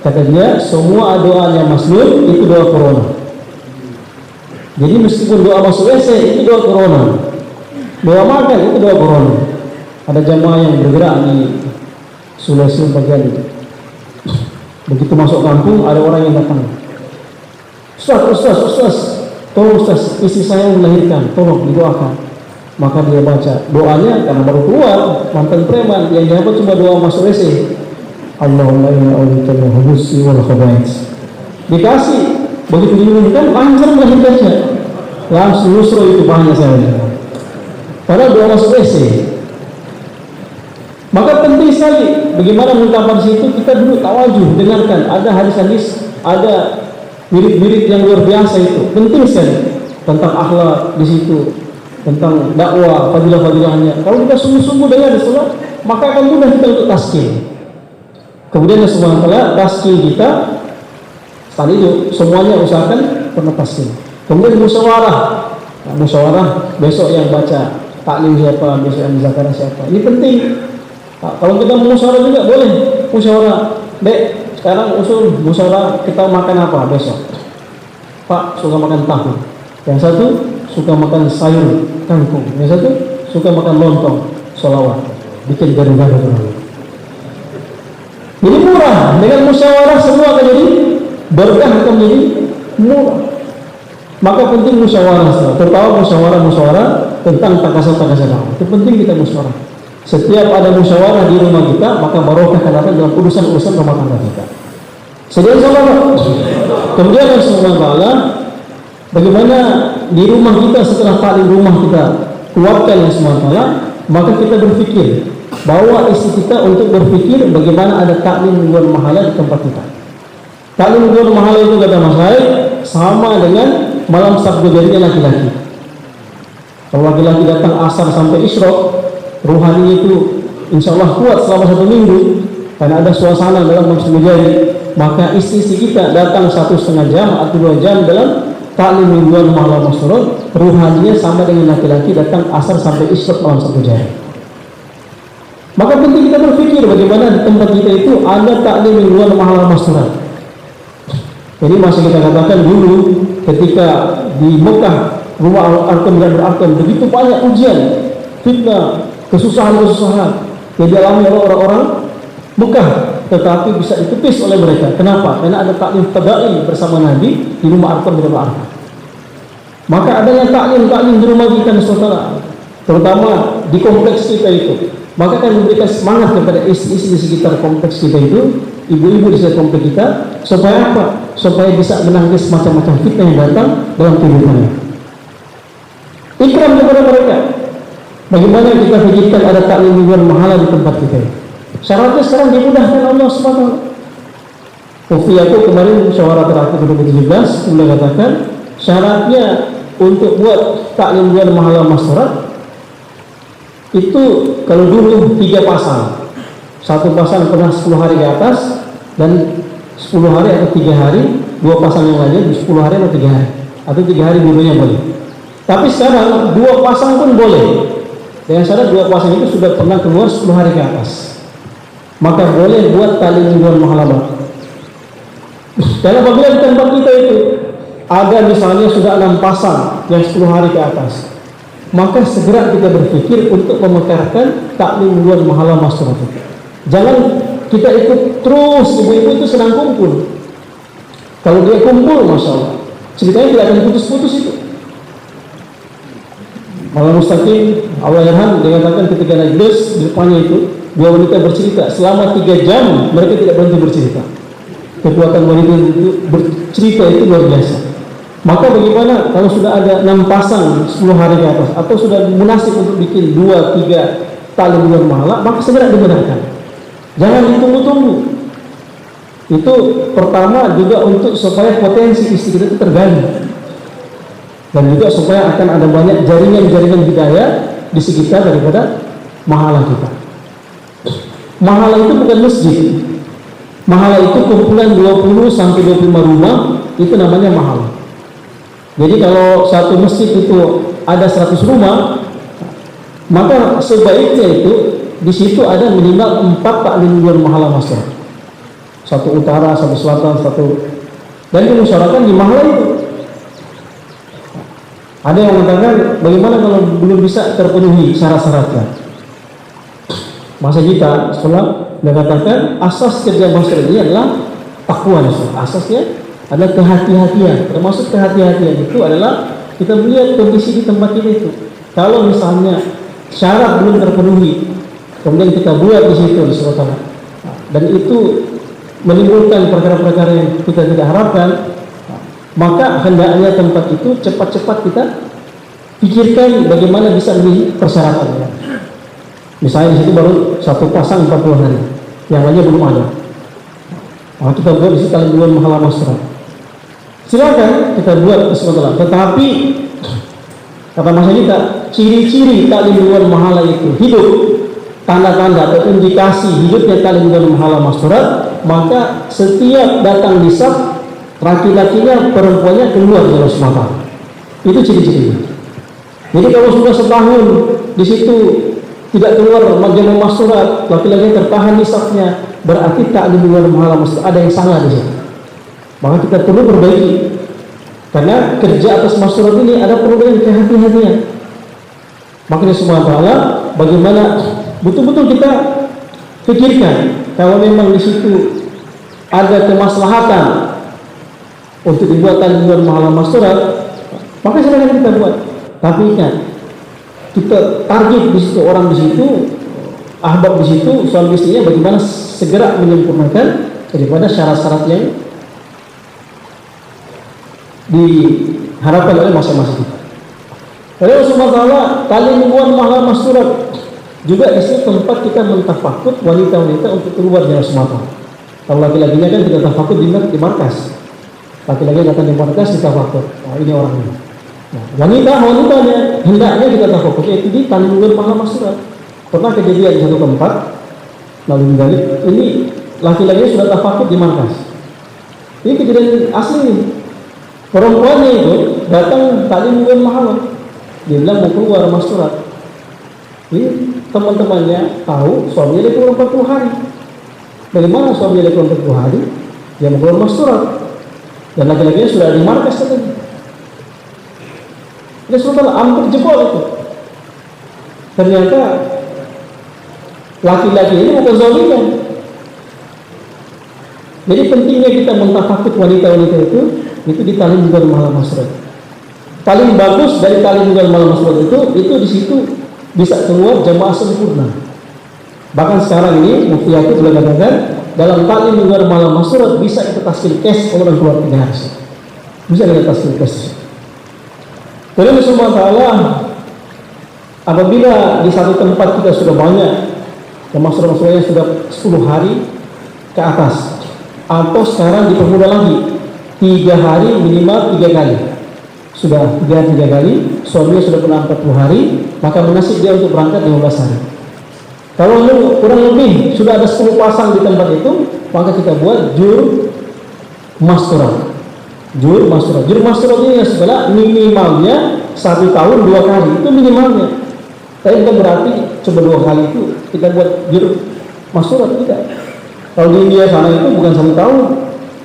Kata dia, semua doanya mazmum itu doa corona. Jadi meskipun doa masuk WC itu doa corona. Doa makan itu doa corona. Ada jamaah yang bergerak di Sulawesi bagian itu. Begitu masuk kampung ada orang yang datang. Ustaz, tolong Ustaz, istri saya melahirkan, tolong didoakan. Maka dia baca doanya karena baru keluar mantan preman, yang dapat cuma doa masuk WC. Allahumma inna a'udzubika minal khubuthi wal khaba'ith. Dikasih, begitu diminumkan lancar melahirkannya. Langsung nusro itu banyak saya. Padahal doa masuk WC. Maka penting sekali bagaimana mengungkapkan di situ, kita dulu tawajuh, dengarkan, ada hadis-hadis, ada wirid-wirid yang luar biasa itu. Penting sekali tentang akhlak di situ, tentang dakwah, fadilah-fadilahnya. Kalau kita sungguh-sungguh dengar di salat, maka akan mudah kita untuk taskin. Kemudian subhanallah taskin kita tadi itu semuanya usahakan pernah taskin. Kemudian musyawarah. Nah, musyawarah besok yang baca taklim siapa, besok yang muzakara siapa. Ini penting. Nah, kalau kita musyawarah juga boleh musyawarah. Dek, sekarang usul musyawarah kita makan apa besok? Pak suka makan tahu. Yang satu suka makan sayur kangkung. Yang satu suka makan lontong, sholawat. Bikin gaduh-gaduh dulu. Jadi murah, dengan musyawarah semua akan jadi berkah, akan menjadi murah. Maka penting musyawarah, terutama musyawarah tentang takasa-takasa dakwah. Itu penting kita musyawarah. Setiap ada musyawarah di rumah kita, maka barokah akan datang dalam urusan-urusan rumah tangga kita. Sedang sama. Kemudian Allah, bagaimana di rumah kita setelah taklim rumah kita kuatkan yang SWT, maka kita berpikir bawa istri kita untuk berpikir bagaimana ada taklim mingguan mahala di tempat kita. Taklim mingguan mahala itu kata Mas Haid sama dengan malam sabda jadinya laki-laki. Kalau laki-laki datang asar sampai isyraq, ruhani itu insya Allah kuat selama 1 minggu karena ada suasana dalam masjid menjadi. Maka istri-istri kita datang 1,5 jam atau 2 jam dalam taklim mingguan mahala masrur, ruhaninya sama dengan laki-laki datang asar sampai isyraq malam sabda jam. Maka penting kita berpikir bagaimana di tempat kita itu ada taklim mingguan mahala masrur. Jadi masih kita katakan dulu ketika di Mekah rumah Al-Arqam dan Al-Arqam begitu banyak ujian, fitnah, kesusahan-kesusahan yang dialami oleh orang-orang Mekah, tetapi bisa ditepis oleh mereka. Kenapa? Karena ada taklim tada'i bersama Nabi di rumah Arqam dan Al-Arqam. Maka adanya taklim di rumah kita terutama di kompleks kita itu, maka akan memberikan semangat kepada istri-istri di sekitar kompleks kita itu, ibu-ibu di sekitar kompleks kita, supaya apa? Supaya bisa menangis macam-macam fitnah yang datang dalam kehidupannya. Ikram kepada mereka. Bagaimana kita pikirkan ada taklim mingguan mahala di tempat kita. Syaratnya sekarang dimudahkan Allah SWT. Ufiyaku kemarin musyawarah terakhir 2017 sudah katakan syaratnya untuk buat taklim mingguan mahala masyarakat itu kalau dulu 3 pasang. Satu pasang pernah 10 hari ke atas dan 10 hari atau 3 hari, 2 pasang yang lainnya di 10 hari atau 3 hari atau 3 hari dulunya boleh. Tapi sekarang 2 pasang pun boleh. Dengan syarat 2 pasang itu sudah pernah keluar 10 hari ke atas. Maka boleh buat taklim mingguan mahala. Karena apabila di tempat kita itu ada misalnya sudah 6 pasang yang 10 hari ke atas, maka segera kita berpikir untuk memekarkan taklim mingguan mahala masyarakat kita. Jangan kita ikut terus, ibu-ibu itu senang kumpul. Kalau dia kumpul, Masya Allah, ceritanya tidak akan putus-putus itu. Malam mustaqim, Allah Yarham dikatakan ketika naik bus di depannya itu 2 wanita bercerita selama 3 jam mereka tidak berhenti bercerita. Kekuatan wanita itu bercerita itu luar biasa. Maka bagaimana kalau sudah ada 6 pasang 10 hari ke atas, atau sudah munasib untuk bikin 2, 3 taklim bulan mahala, maka segera dibenarkan. Jangan ditunggu-tunggu. Itu pertama juga untuk supaya potensi istri kita itu tergali, dan juga supaya akan ada banyak jaringan-jaringan hidayah di sekitar daripada mahala kita. Mahala itu bukan masjid. Mahala itu kumpulan 20 sampai 25 rumah, itu namanya mahala. Jadi kalau satu masjid itu ada 100 rumah, maka sebaiknya itu di situ ada minimal 4 taklim bulan mahala masyarakat. Satu utara, satu selatan, satu, dan dimusyawarahkan di mahala itu. Ada yang mengatakan bagaimana kalau belum bisa terpenuhi syarat-syaratnya. Masa kita setelah mengatakan asas kerja masyarakat ini adalah takwa. Asasnya adalah kehati-hatian. Termasuk kehati-hatian itu adalah kita melihat kondisi di tempat kita itu. Kalau misalnya syarat belum terpenuhi, kemudian kita buat di situ di Surabaya, dan itu menimbulkan perkara-perkara yang kita tidak harapkan, maka hendaknya tempat itu cepat-cepat kita pikirkan bagaimana bisa lebih persyaratannya. Misalnya di situ baru satu pasang 40 hari, yang lainnya belum ada. Maka kita buat di situ taklim bulan mahala masyarakat. Silakan kita buat Bismillah. Tetapi kata masa kita, ciri-ciri taklim bulan mahala itu hidup, tanda-tanda atau indikasi hidupnya taklim bulan mahala masyarakat, maka setiap datang di saf, laki-lakinya perempuannya keluar dari semata. Itu ciri-cirinya. Jadi kalau sudah setahun di situ tidak keluar jamaah masyarakat, laki-laki tertahan di safnya, berarti taklim bulan mahala masyarakat ada yang salah di situ. Maka kita perlu perbaiki, karena kerja atas masyarakat ini ada perlu dengan kehati-hatian. Makanya semua ta'ala bagaimana betul-betul kita pikirkan kalau memang di situ ada kemaslahatan untuk dibuat taklim bulan mahala masyarakat, maka silakan kita buat. Tapi ingat, kita target di situ, orang di situ, ahbab di situ, suami istrinya bagaimana segera menyempurnakan daripada syarat-syarat yang diharapkan oleh masing-masing kita. Oleh Allah taklim bulan mahala masyarakat juga di situ tempat kita mentafakut wanita-wanita untuk keluar dari semata. Kalau laki-lakinya kan tidak tafakut di markas, laki-laki datang di markas ditafakut. Oh, ini orang ini. Nah, wanitanya hendaknya kita tafakut, yaitu di taklim bulan mahala masyarakat. Pernah kejadian di satu tempat, lalu ini laki-lakinya sudah tafakut di markas. Ini kejadian asli nih. Perempuannya itu datang taklim bulan mahala, dia bilang mau keluar masyarakat. Ini teman-temannya tahu suaminya dia keluar 40 hari. Bagaimana suaminya dia keluar 40 hari? Dia mau keluar masyarakat, dan laki-lakinya sudah di markas katanya. Dia sudah hampir jebol itu. Ternyata laki-laki ini bukan suaminya. Jadi pentingnya kita mentafakut wanita-wanita itu di taklim bulan mahala masyarakat. Paling bagus dari taklim bulan mahala masyarakat itu di situ bisa keluar jamaah sempurna. Bahkan sekarang ini Mufti Yaqub sudah katakan dalam taklim bulan mahala masyarakat bisa kita tasfir kes orang keluar 3 hari. Bisa kita tasfir kes. Jadi semua ta'ala apabila di satu tempat kita sudah banyak masyarakat sudah 10 hari ke atas, atau sekarang dipermudah lagi 3 hari minimal 3 kali, sudah 3 kali, suaminya sudah pernah 40 hari, maka menasib dia untuk berangkat 15 hari. Kalau kurang lebih sudah ada 10 pasang di tempat itu, maka kita buat jur masturat. Jur masturat ini adalah minimalnya 1 tahun 2 kali, itu minimalnya. Tapi bukan berarti coba 2 kali itu kita buat jur masturat, tidak. Kalau di India sana itu bukan 1 tahun.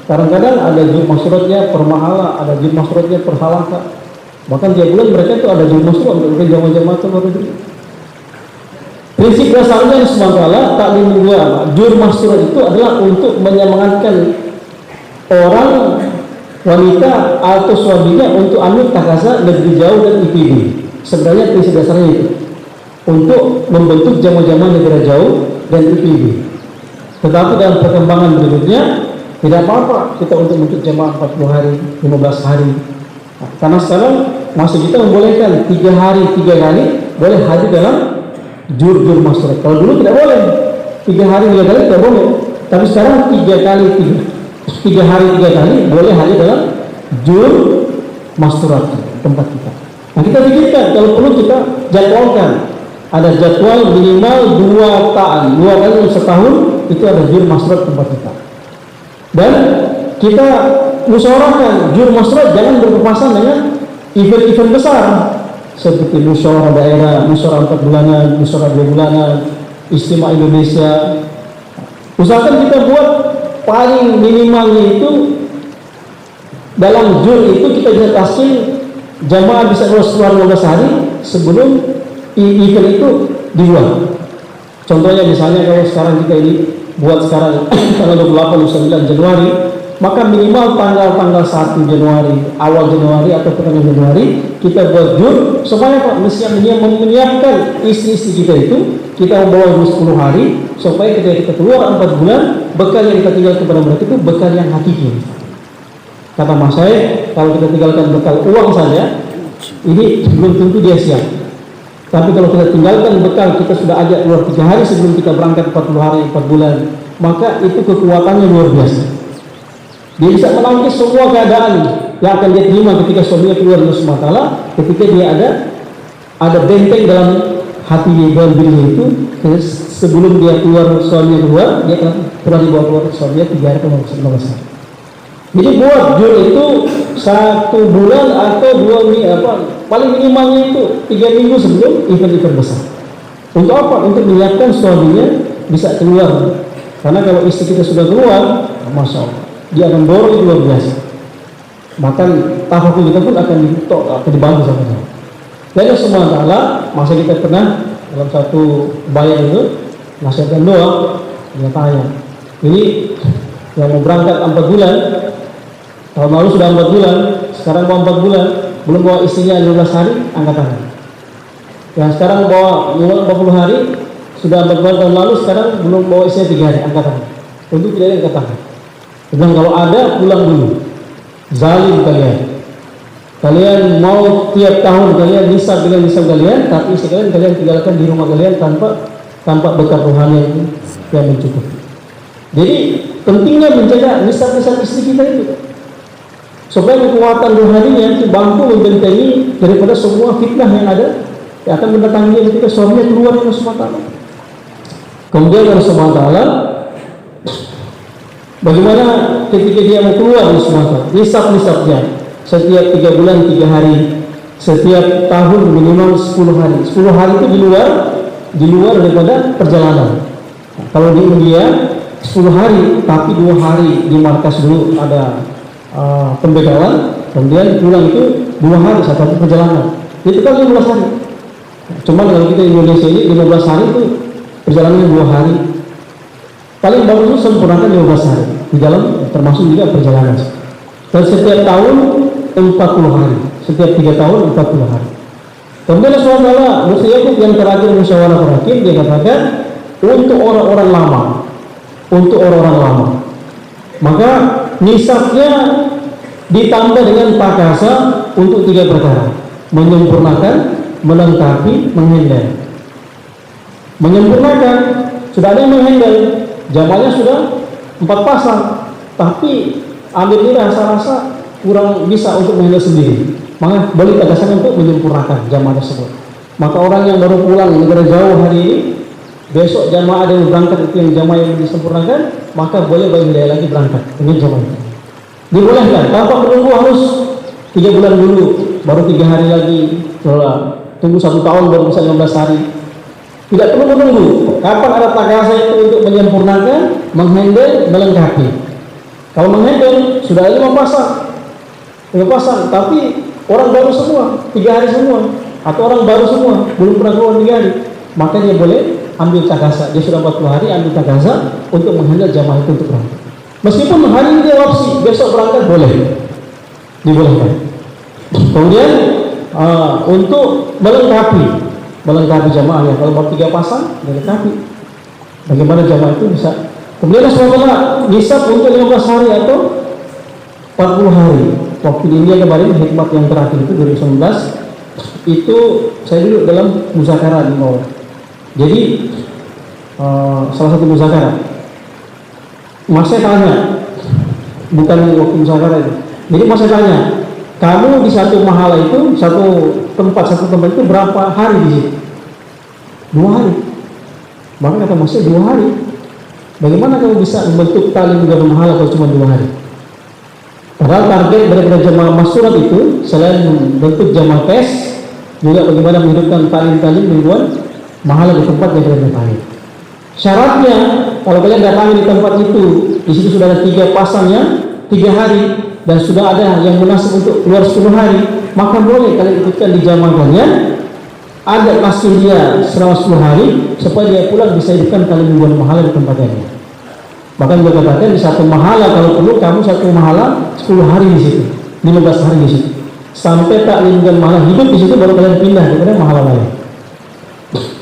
Kadang-kadang ada jur masturatnya per mahala, ada jur masturatnya per halaka. Bahkan tiap bulan mereka itu ada jur masturat untuk jamaah-jamaah itu baru itu. Prinsip dasarnya sementara taklim dua jur masturat itu adalah untuk menyemangatkan orang wanita atau suaminya untuk ambil takaza lebih jauh dan IPB. Sebenarnya prinsip dasarnya itu untuk membentuk jamaah-jamaah negara jauh dan IPB. Tetapi dalam perkembangan berikutnya tidak apa-apa kita untuk bentuk jamaah 40 hari, 15 hari. Karena sekarang masih kita membolehkan 3 hari 3 kali boleh hadir dalam jur masyarakat. Kalau dulu tidak boleh 3 hari 3 kali tidak boleh, tapi sekarang 3 hari 3 kali boleh hanya dalam jur masyarakat tempat kita. Nah kita pikirkan kalau perlu kita jadwalkan, ada jadwal minimal 2 kali setahun itu ada jur masyarakat tempat kita, dan kita musyawarahkan jur masyarakat jangan berpapasan dengan event-event besar seperti musyawarah daerah, musyawarah 4 bulanan, musyawarah 2 bulanan, istimewa Indonesia. Usahakan kita buat paling minimalnya itu dalam jur itu kita bisa kasih jamaah bisa keluar 15 hari sebelum event itu dibuat. Contohnya misalnya kalau sekarang kita ini buat sekarang tanggal 28 9 Januari, maka minimal tanggal 1 Januari, awal Januari atau pertengahan Januari kita buat jur supaya Pak menyiapkan istri-istri kita itu, kita membawa 10 hari supaya kita keluar 4 bulan, bekal yang kita tinggalkan kepada mereka itu bekal yang hakiki. Kata Mas saya, kalau kita tinggalkan bekal uang saja, ini belum tentu dia siap. Tapi kalau kita tinggalkan bekal, kita sudah ajak keluar 3 hari sebelum kita berangkat 40 hari, 4 bulan, maka itu kekuatannya luar biasa. Dia bisa menangkis semua keadaan yang akan dia terima ketika suaminya keluar dari Allah SWT, ketika dia ada benteng dalam hati dalam dirinya itu, sebelum dia keluar suaminya keluar, dia pernah dibawa keluar suaminya 3 hari atau 15 hari. Jadi buat jur itu 1 bulan atau 2 minggu, paling minimalnya itu 3 minggu sebelum event-event besar. Untuk apa? Untuk menyiapkan suaminya bisa keluar. Karena kalau istri kita sudah keluar, Masya Allah, dia akan dorong itu luar biasa. Bahkan tahap kita pun akan dibantu sama dia. Dan semua ta'ala, masa kita pernah dalam satu bayang itu nasihatkan doa, dia tanya, ini yang mau berangkat 4 bulan, tahun lalu sudah 4 bulan, sekarang mau 4 bulan, belum bawa istrinya 15 hari, angkat tangan. Yang sekarang bawa 40 hari, sudah 4 bulan tahun lalu, sekarang belum bawa istrinya 3 hari, angkat tangan. Untuk tidak ada angkat tangan. Dan kalau ada, pulang dulu. Zalim kalian. Kalian mau tiap tahun kalian nisab dengan nisab kalian, tapi sekalian kalian tinggalkan di rumah kalian tanpa bekal rohani yang mencukupi. Jadi pentingnya menjaga nisab-nisab istri kita itu, supaya kekuatan rohaninya itu mampu membentengi daripada semua fitnah yang ada yang akan mendatangi ketika suaminya keluar dari Allah SWT. Kemudian Allah SWT, bagaimana ketika dia mau keluar dari Allah SWT, nisab-nisabnya setiap 3 bulan 3 hari, setiap tahun minimal 10 hari. 10 hari itu di luar daripada perjalanan. Kalau di India 10 hari, tapi 2 hari di markas dulu ada pembegalan, kemudian pulang itu 2 hari satu perjalanan. Itu kan 15 hari. Cuman kalau kita Indonesia ini 15 hari itu perjalanannya 2 hari. Paling bagus itu sempurnakan 15 hari di dalam, termasuk juga perjalanan. Dan setiap tahun 40 hari, setiap 3 tahun 40 hari. Kemudian Allah SWT yang terakhir musyawarah terakhir dia katakan untuk orang-orang lama, maka nisabnya ditambah dengan pakasa untuk 3 perkara: menyempurnakan, melengkapi, menghandle. Menyempurnakan, sudah ada yang menghandle, jamalnya sudah 4 pasang, tapi ambil ini rasa-rasa kurang bisa untuk menghandle sendiri, maka boleh tegaskan untuk menyempurnakan jamaah tersebut. Maka orang yang baru pulang negara jauh hari ini, besok jamaah ada yang berangkat, itu yang jamaah yang disempurnakan, maka boleh bagi dia lagi berangkat dengan jamaah itu. Dibolehkan tanpa menunggu harus 3 bulan dulu, baru 3 hari lagi, tunggu 1 tahun baru bisa 15 hari. Tidak perlu menunggu. Kapan ada takasa itu untuk menyempurnakan, menghandle, melengkapi. Kalau menghandle sudah ada 5 pasang, tapi orang baru semua, 3 hari semua, atau orang baru semua, belum pernah keluar 3 hari, maka dia boleh ambil takasa. Dia sudah 40 hari ambil takasa untuk menghandle jamaah itu untuk berangkat. Meskipun hari ini dia opsi, besok berangkat boleh, dibolehkan. Kemudian untuk melengkapi jamaahnya, kalau mau 3 pasang, melengkapi. Bagaimana jamaah itu bisa? Kemudian Allah nisab untuk 15 hari atau 40 hari. Waktu di India kemarin hikmat yang terakhir itu 2019, itu saya duduk dalam muzakarah di bawah. Jadi salah satu muzakarah, mas saya tanya, bukan waktu muzakarah itu. Jadi mas saya tanya, kamu di satu mahala itu, satu tempat itu berapa hari di situ? 2 hari. Bahkan kata mas saya 2 hari. Bagaimana kamu bisa membentuk tali menjadi mahala kalau cuma 2 hari? Padahal target daripada jamaah Masurat itu selain membentuk jamaah cash, juga bagaimana menghidupkan tali-tali membuat mahala di tempat yang kalian datangi. Syaratnya kalau kalian datangi di tempat itu, di situ sudah ada 3 pasangnya 3 hari dan sudah ada yang munasib untuk keluar 10 hari, maka boleh kalian ikutkan di jamaah kalian. Ada kasih dia selama 10 hari supaya dia pulang bisa hidupkan tali membuat mahala di tempatnya. Bahkan dia katakan di satu mahala kalau perlu kamu satu mahala 10 hari di situ, 15 hari di situ, sampai taklim dan mahala hidup di situ baru kalian pindah kepada mahala lain.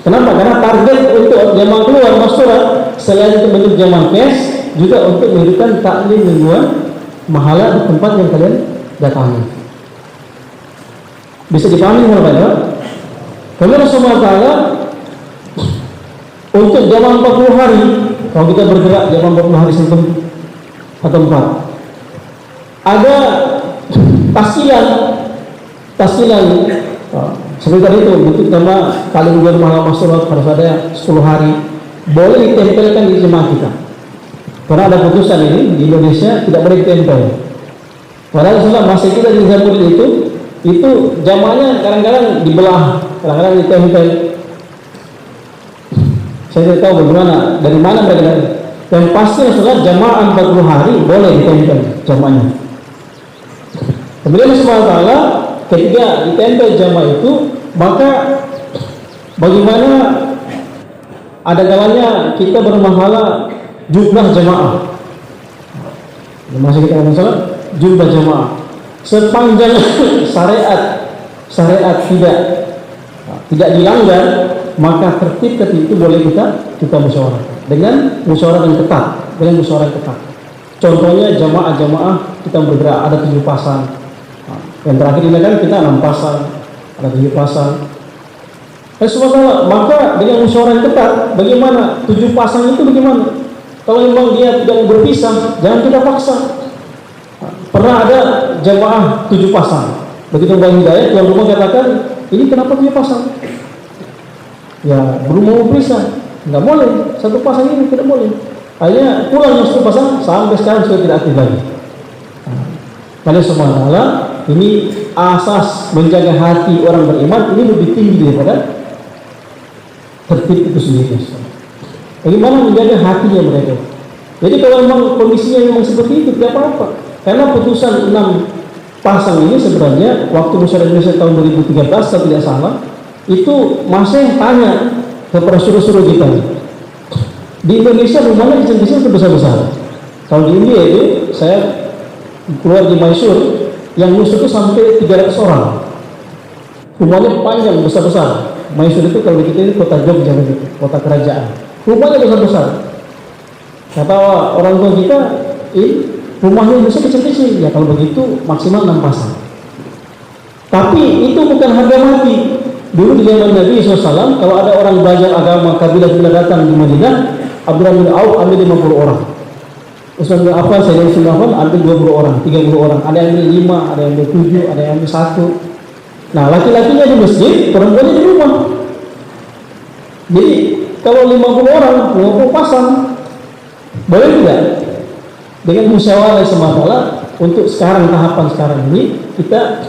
Kenapa? Karena target untuk jamaah keluar Masurat selain untuk bentuk jamaah cash juga untuk menghidupkan taklim dan mahala di tempat yang kalian datangi. Bisa dipahami sahabat? Kalau Rasulullah Ta'ala untuk jamaah 40 hari, kalau kita bergerak jamaah 40 hari satu tempat, ada tasilan seperti tadi itu bentuk nama kali bulan malam Masurat harus ada 10 hari, boleh ditempelkan di jemaah kita. Karena ada putusan ini di Indonesia tidak boleh ditempel. Padahal Rasulullah masa kita di zaman itu jamaahnya kadang-kadang dibelah, kadang-kadang ditempel. Saya tidak tahu bagaimana, dari mana mereka dari. Yang pasti Rasulullah jamaah 40 hari boleh ditempel jamaahnya. Kemudian Rasulullah Ta'ala ketika ditempel jamaah itu, maka bagaimana ada kalanya kita bermahala jumlah jamaah. Masih kita masalah jumlah jamaah. Sepanjang syariat tidak dilanggar, maka tertib itu boleh kita musyawarah dengan musyawarah yang ketat. Contohnya jamaah kita bergerak ada 7 pasang. Yang terakhir ini kan kita 6 pasang, ada 7 pasang. Maka dengan musyawarah yang ketat, bagaimana 7 pasang itu bagaimana? Kalau memang dia tidak berpisah, jangan kita paksa. Pernah ada jamaah 7 pasang. Begitu Mbak Hidayat, yang rumah katakan, ini kenapa 7 pasang? Ya belum mau berpisah, nggak boleh. 1 pasang ini tidak boleh. Akhirnya pulang yang 1 pasang sampai sekarang sudah tidak aktif lagi. Karena subhanallah, ini asas menjaga hati orang beriman ini lebih tinggi daripada tertib itu sendiri. Bagaimana menjaga hatinya mereka? Jadi kalau memang kondisinya memang seperti itu tidak apa-apa. Karena putusan 6 pasang ini sebenarnya waktu Musyawarah Indonesia tahun 2013 kalau tidak salah, itu masih tanya kepada suruh-suruh kita. Di Indonesia rumahnya kecil-kecil besar-besar. Kalau di India itu saya keluar di Mysore, yang musuh itu sampai 300 orang. Rumahnya panjang, besar-besar. Mysore itu kalau kita ini kota Jogja, kota kerajaan. Rumahnya besar-besar. Kata orang tua kita, rumahnya bisa kecil-kecil. Ya kalau begitu maksimal 6 pasang. Tapi itu bukan harga mati. Dulu di zaman Nabi SAW, kalau ada orang belajar agama kabilah-kabilah datang di Madinah, Abdurrahman bin Auf ambil 50 orang. Ustaz bin Affan, saya bin Affan ambil 20 orang, 30 orang. Ada yang ambil 5, ada yang ambil 7, ada yang ambil 1. Nah, laki-lakinya di masjid, perempuannya di rumah. Jadi, kalau 50 orang, 50 pasang, boleh tidak? Dengan musyawarah semata untuk sekarang, tahapan sekarang ini, kita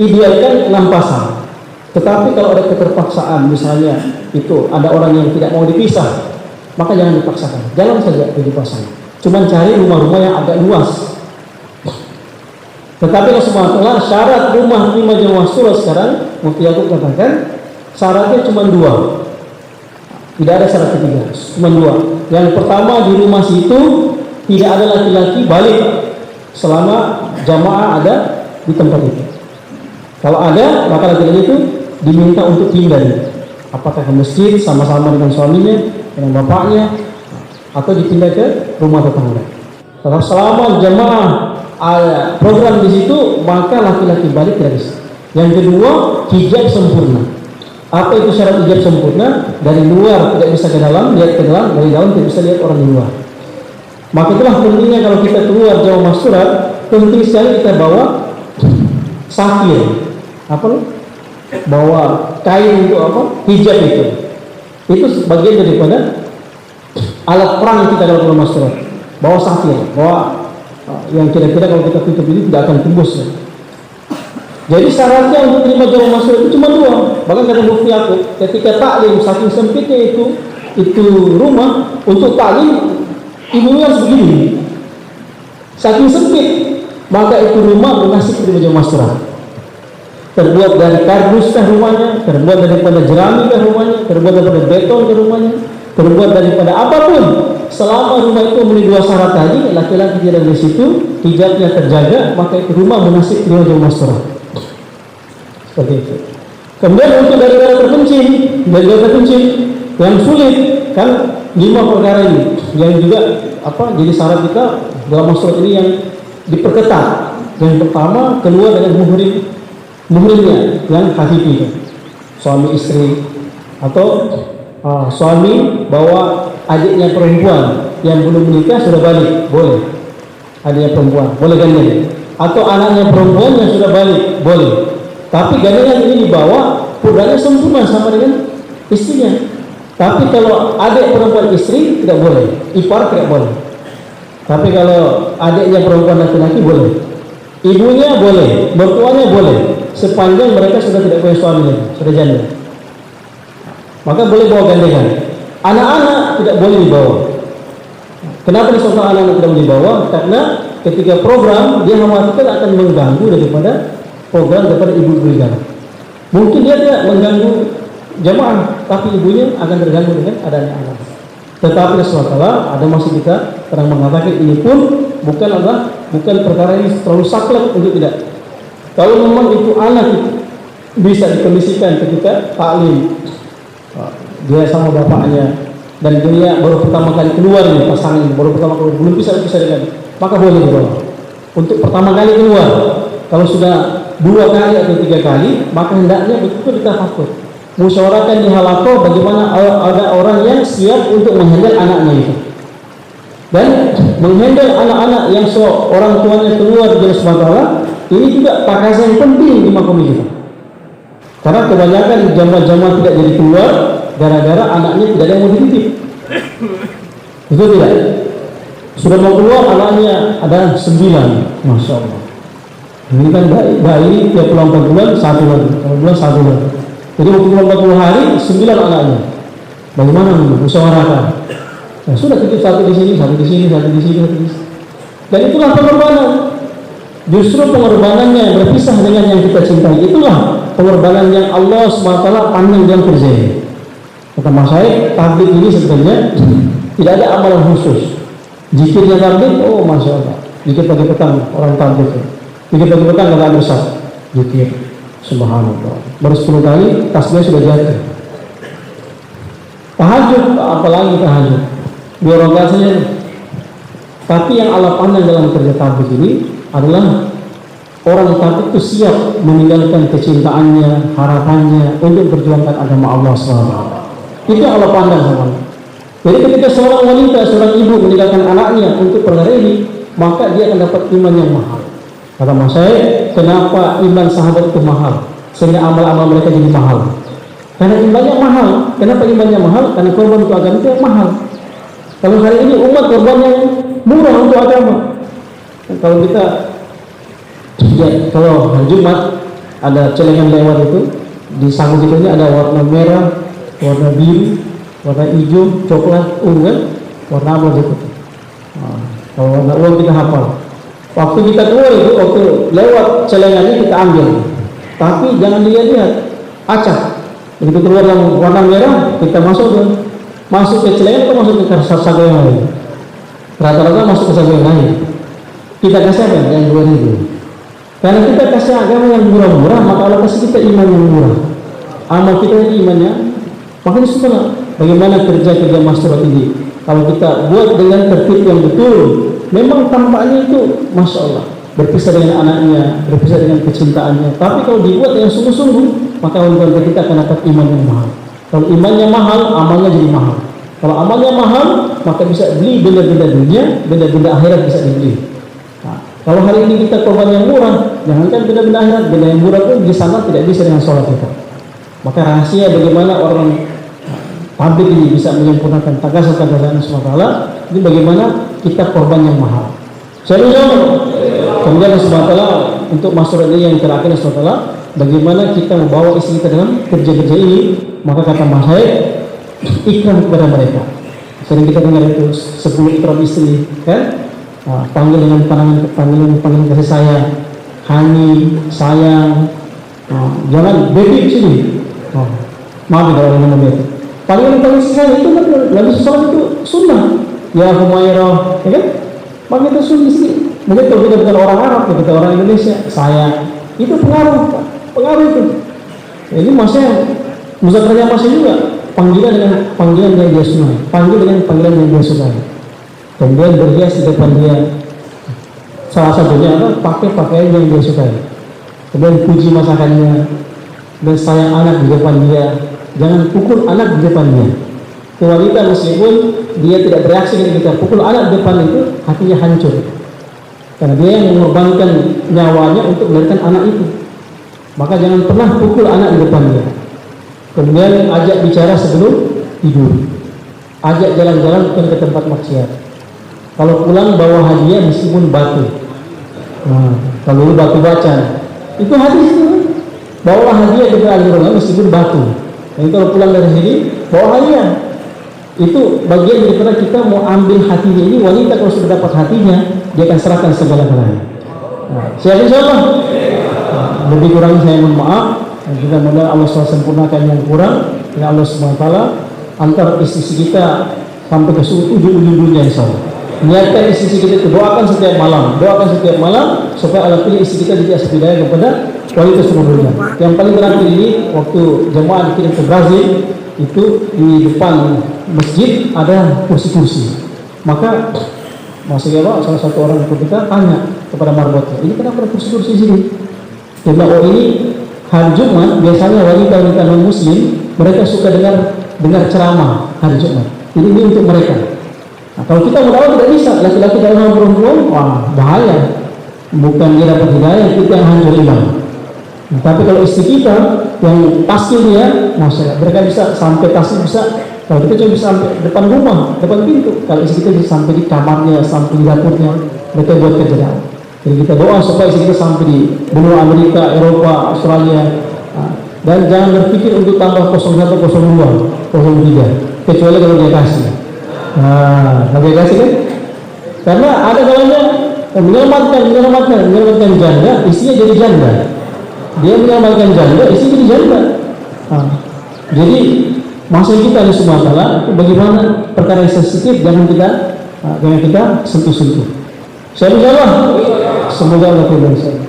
idealkan 6 pasang. Tetapi kalau ada keterpaksaan, misalnya itu ada orang yang tidak mau dipisah, maka jangan dipaksakan, jalan saja dipasang. Cuman cari rumah-rumah yang agak luas. Tetapi Rasulullah syarat rumah 5 jamaah surah sekarang, Mufti Yaqub katakan syaratnya cuma 2. Tidak ada syarat ketiga, cuma 2. Yang pertama, di rumah situ tidak ada laki-laki balik selama jamaah ada di tempat itu. Kalau ada, maka laki-laki itu diminta untuk pindah. Apakah ke masjid sama-sama dengan suaminya, dengan bapaknya, atau dipindah ke rumah tetangga. Kalau selama jamaah program di situ, maka laki-laki balik tidak bisa. Yang kedua, hijab sempurna. Apa itu syarat ijab sempurna? Dari luar tidak bisa ke dalam, lihat ke dalam, dari dalam tidak bisa lihat orang di luar. Maka itulah pentingnya kalau kita keluar jauh masyurat, penting sekali kita bawa sakil. Apa? Bawa kain untuk apa? Hijab itu. Itu bagian daripada alat perang kita kalau keluar masyurat. Bawa sakil, bawa yang kira-kira kalau kita tutup ini tidak akan tembus. Ya. Jadi syaratnya untuk terima jamaah masyurat itu cuma dua. Bahkan kata Mufti Yaqub, ketika taklim saking sempitnya itu rumah untuk taklim ibunya harus begini. Saking sempit, maka itu rumah munasib terima jamaah masyurat. Terbuat dari kardus kah rumahnya, terbuat daripada jerami kah rumahnya, terbuat daripada beton kah rumahnya, terbuat daripada apapun. Selama rumah itu memenuhi dua syarat tadi, laki-laki tidak di situ, hijabnya terjaga, maka itu rumah munasib terima jamaah masyurat. Seperti itu. Kemudian untuk daerah terpencil yang sulit kan 5 perkara ini yang juga jadi syarat kita dalam masyarakat ini yang diperketat. Yang pertama keluar dengan muhrimnya yang hakiki, suami istri atau suami bawa adiknya perempuan yang belum menikah sudah balik boleh, adiknya perempuan boleh gandeng, atau anaknya perempuan yang sudah balik boleh. Tapi gandengan ini dibawa pudanya sempurna sama dengan istrinya. Tapi kalau adik perempuan istri tidak boleh, ipar tidak boleh. Tapi kalau adiknya perempuan laki-laki boleh, ibunya boleh, mertuanya boleh, sepanjang mereka sudah tidak punya suami lagi, sudah janda. Maka boleh bawa gandengan. Anak-anak tidak boleh dibawa. Kenapa disebut anak-anak tidak boleh dibawa? Karena ketika program dia khawatir akan mengganggu daripada program daripada ibu berikan. Mungkin dia tidak mengganggu jamaah, tapi ibunya akan terganggu dengan adanya anak. Tetapi Rasulullah ada masih kita terang mengatakan ini pun bukan perkara ini terlalu saklek untuk tidak. Kalau memang itu anak itu bisa dikondisikan ketika taklim, dia sama bapaknya dan dia baru pertama kali keluar nih pasangan baru pertama kali belum bisa dengan, maka boleh dibawa untuk pertama kali keluar. Kalau sudah 2 kali atau 3 kali, maka hendaknya betul ditafakur. Musyawarahkan di halaqah bagaimana ada orang yang siap untuk menghandle anaknya itu. Dan menghandle anak-anak yang orang tuanya keluar dari Allah, ini juga pakasan yang penting di makom kita. Karena kebanyakan jamaah-jamaah tidak jadi keluar gara-gara anaknya tidak ada yang mau dititip. Itu tidak. Sudah mau keluar anaknya ada 9, Masya Allah. Ini kan bayi tiap pulang 4 bulan 1 lagi, kalau bulan 1 lagi. Jadi waktu pulang 40 hari 9 anaknya. Bagaimana musyawarahkan? Nah, sudah titip satu di sini, satu di sini, satu di sini, satu di sini. Dan itulah pengorbanan. Justru pengorbanannya berpisah dengan yang kita cintai. Itulah pengorbanan yang Allah SWT pandang dalam kerja ini. Kata Mas Syed, tabligh ini sebenarnya tidak ada amalan khusus. Zikirnya tabligh, oh Masya Allah. Zikir pagi petang orang tabligh. Zikir pagi petang kalau ada besar. Zikir, subhanallah. Baru 10 kali, tasbih sudah jatuh. Tahajud, apalagi tahajud. 2 rakaat saja. Tapi yang Allah pandang dalam kerja tabligh ini adalah orang tabligh itu siap meninggalkan kecintaannya, harapannya untuk berjuangkan agama Allah SWT. Itu yang Allah pandang sama. Jadi ketika seorang wanita, seorang ibu meninggalkan anaknya untuk perkara ini, maka dia akan dapat iman yang mahal. Kata Mas Syed, kenapa iman sahabat itu mahal? Sehingga amal-amal mereka jadi mahal. Karena imannya mahal. Kenapa imannya mahal? Karena korban untuk agama itu yang mahal. Kalau hari ini umat korban yang murah untuk agama. Kalau kita kalau hari Jumat ada celengan lewat itu di saku kita ini ada warna merah, warna biru, warna hijau, coklat, ungu, warna apa gitu. Kalau warna ungu kita hafal. Waktu kita keluar itu, waktu lewat celengannya kita ambil. Tapi jangan dilihat-lihat, acak. Begitu keluar yang warna merah, kita masuk ke celengan atau masuk ke saku yang lain. Rata-rata masuk ke saku yang lain. Kita kasih apa? Yang 2000. Karena kita kasih agama yang murah-murah, maka Allah kasih kita iman yang murah. Amal kita ini imannya, makanya setelah bagaimana kerja-kerja masyarakat ini. Kalau kita buat dengan tertib yang betul, memang tampaknya itu Masya Allah. berpisah dengan anaknya, berpisah dengan kecintaannya. Tapi kalau dibuat yang sungguh-sungguh, maka wanita kita akan dapat iman yang mahal. Kalau imannya mahal, amalnya jadi mahal. Kalau amalnya mahal, maka bisa beli benda-benda dunia, benda-benda akhirat bisa dibeli. Nah, kalau hari ini kita korban yang murah, jangankan benda-benda akhirat, benda yang murah pun di sana tidak bisa dengan sholat kita. Maka rahasia bagaimana orang pabrik ini bisa menyempurnakan tagasan Allah SWT, ini bagaimana kita korban yang mahal. Saya kemudian Allah SWT untuk masalah ini yang terakhir Allah SWT, bagaimana kita membawa istri kita dalam kerja-kerja ini, maka kata Mas Haid, ikram kepada mereka. Sering kita dengar itu 10 ikram istri, kan? Nah, panggil dengan panggilan kasih sayang, hani, sayang. Nah, jangan baby sini. Oh, maaf kalau ada nama itu. Panggilan sayang itu kan dalam sholat itu sunnah. Ya Humairah, ya kan? Panggil itu sunnah sini. Mungkin kalau kita bukan orang Arab, kita orang Indonesia, sayang. Itu pengaruh itu. Ini maksudnya muzakaranya masih juga. Panggilan dengan panggilan yang dia sunnah, panggil dengan panggilan yang dia sukai. Kemudian berhias di depan dia. Salah satunya adalah pakai pakaian yang dia sukai. Kemudian puji masakannya dan sayang anak di depan dia. Jangan pukul anak di depan dia. Wanita meskipun dia tidak bereaksi dengan kita pukul anak di depan itu, hatinya hancur. Karena dia yang mengorbankan nyawanya untuk melahirkan anak itu. Maka jangan pernah pukul anak di depan dia. Kemudian ajak bicara sebelum tidur. Ajak jalan-jalan bukan ke tempat maksiat. Kalau pulang bawa hadiah meskipun batu. Nah, kalau batu bacan, itu hadis itu. Bawa hadiah ke aliran meskipun batu. Jadi kalau pulang dari sini bawa hadiah. Itu bagian daripada kita mau ambil hatinya ini. Wanita kalau sudah dapat hatinya, dia akan serahkan segala-galanya. Nah, siapa insyaallah. Lebih kurang saya mohon maaf. Kita mudah Allah SWT sempurnakan yang kurang. Ya Allah SWT antar istri kita sampai ke ujung dunia insyaallah. Niatkan istri kita itu doakan setiap malam supaya Allah pilih istri kita jadi asbidaya kepada wanita seluruh dunia. Yang paling terakhir ini waktu jemaah dikirim ke Brazil itu di depan masjid ada kursi-kursi. Maka maksudnya Pak, salah satu orang kita tanya kepada marbotnya, ini kenapa ada kursi-kursi di sini? Dia bilang, oh ini hari Jumat biasanya wanita-wanita non Muslim mereka suka dengar ceramah hari Jumat. Ini untuk mereka. Nah, kalau kita mudah tidak bisa, laki-laki dalam perempuan, wah bahaya. Bukan dia dapat hidayah, kita yang hancur iman. Nah, tapi kalau istri kita yang pasti dia, maksudnya mereka bisa sampai tasik bisa. Kalau kita cuma bisa sampai depan rumah, depan pintu. Kalau istri kita bisa sampai di kamarnya, sampai di dapurnya, mereka buat kerja. Jadi kita doa supaya istri kita sampai di benua Amerika, Eropa, Australia. Nah, dan jangan berpikir untuk tambah 01, 02, 03, kecuali kalau dia kasih. Nah, kalau dia kasih kan? Karena ada kalanya menyelamatkan janda, istrinya jadi janda. Dia menyelamatkan janda, istrinya jadi janda. Nah, jadi maksud kita di semua itu bagaimana perkara yang sensitif jangan kita sentuh-sentuh. Saya insyaallah semoga Allah berkata.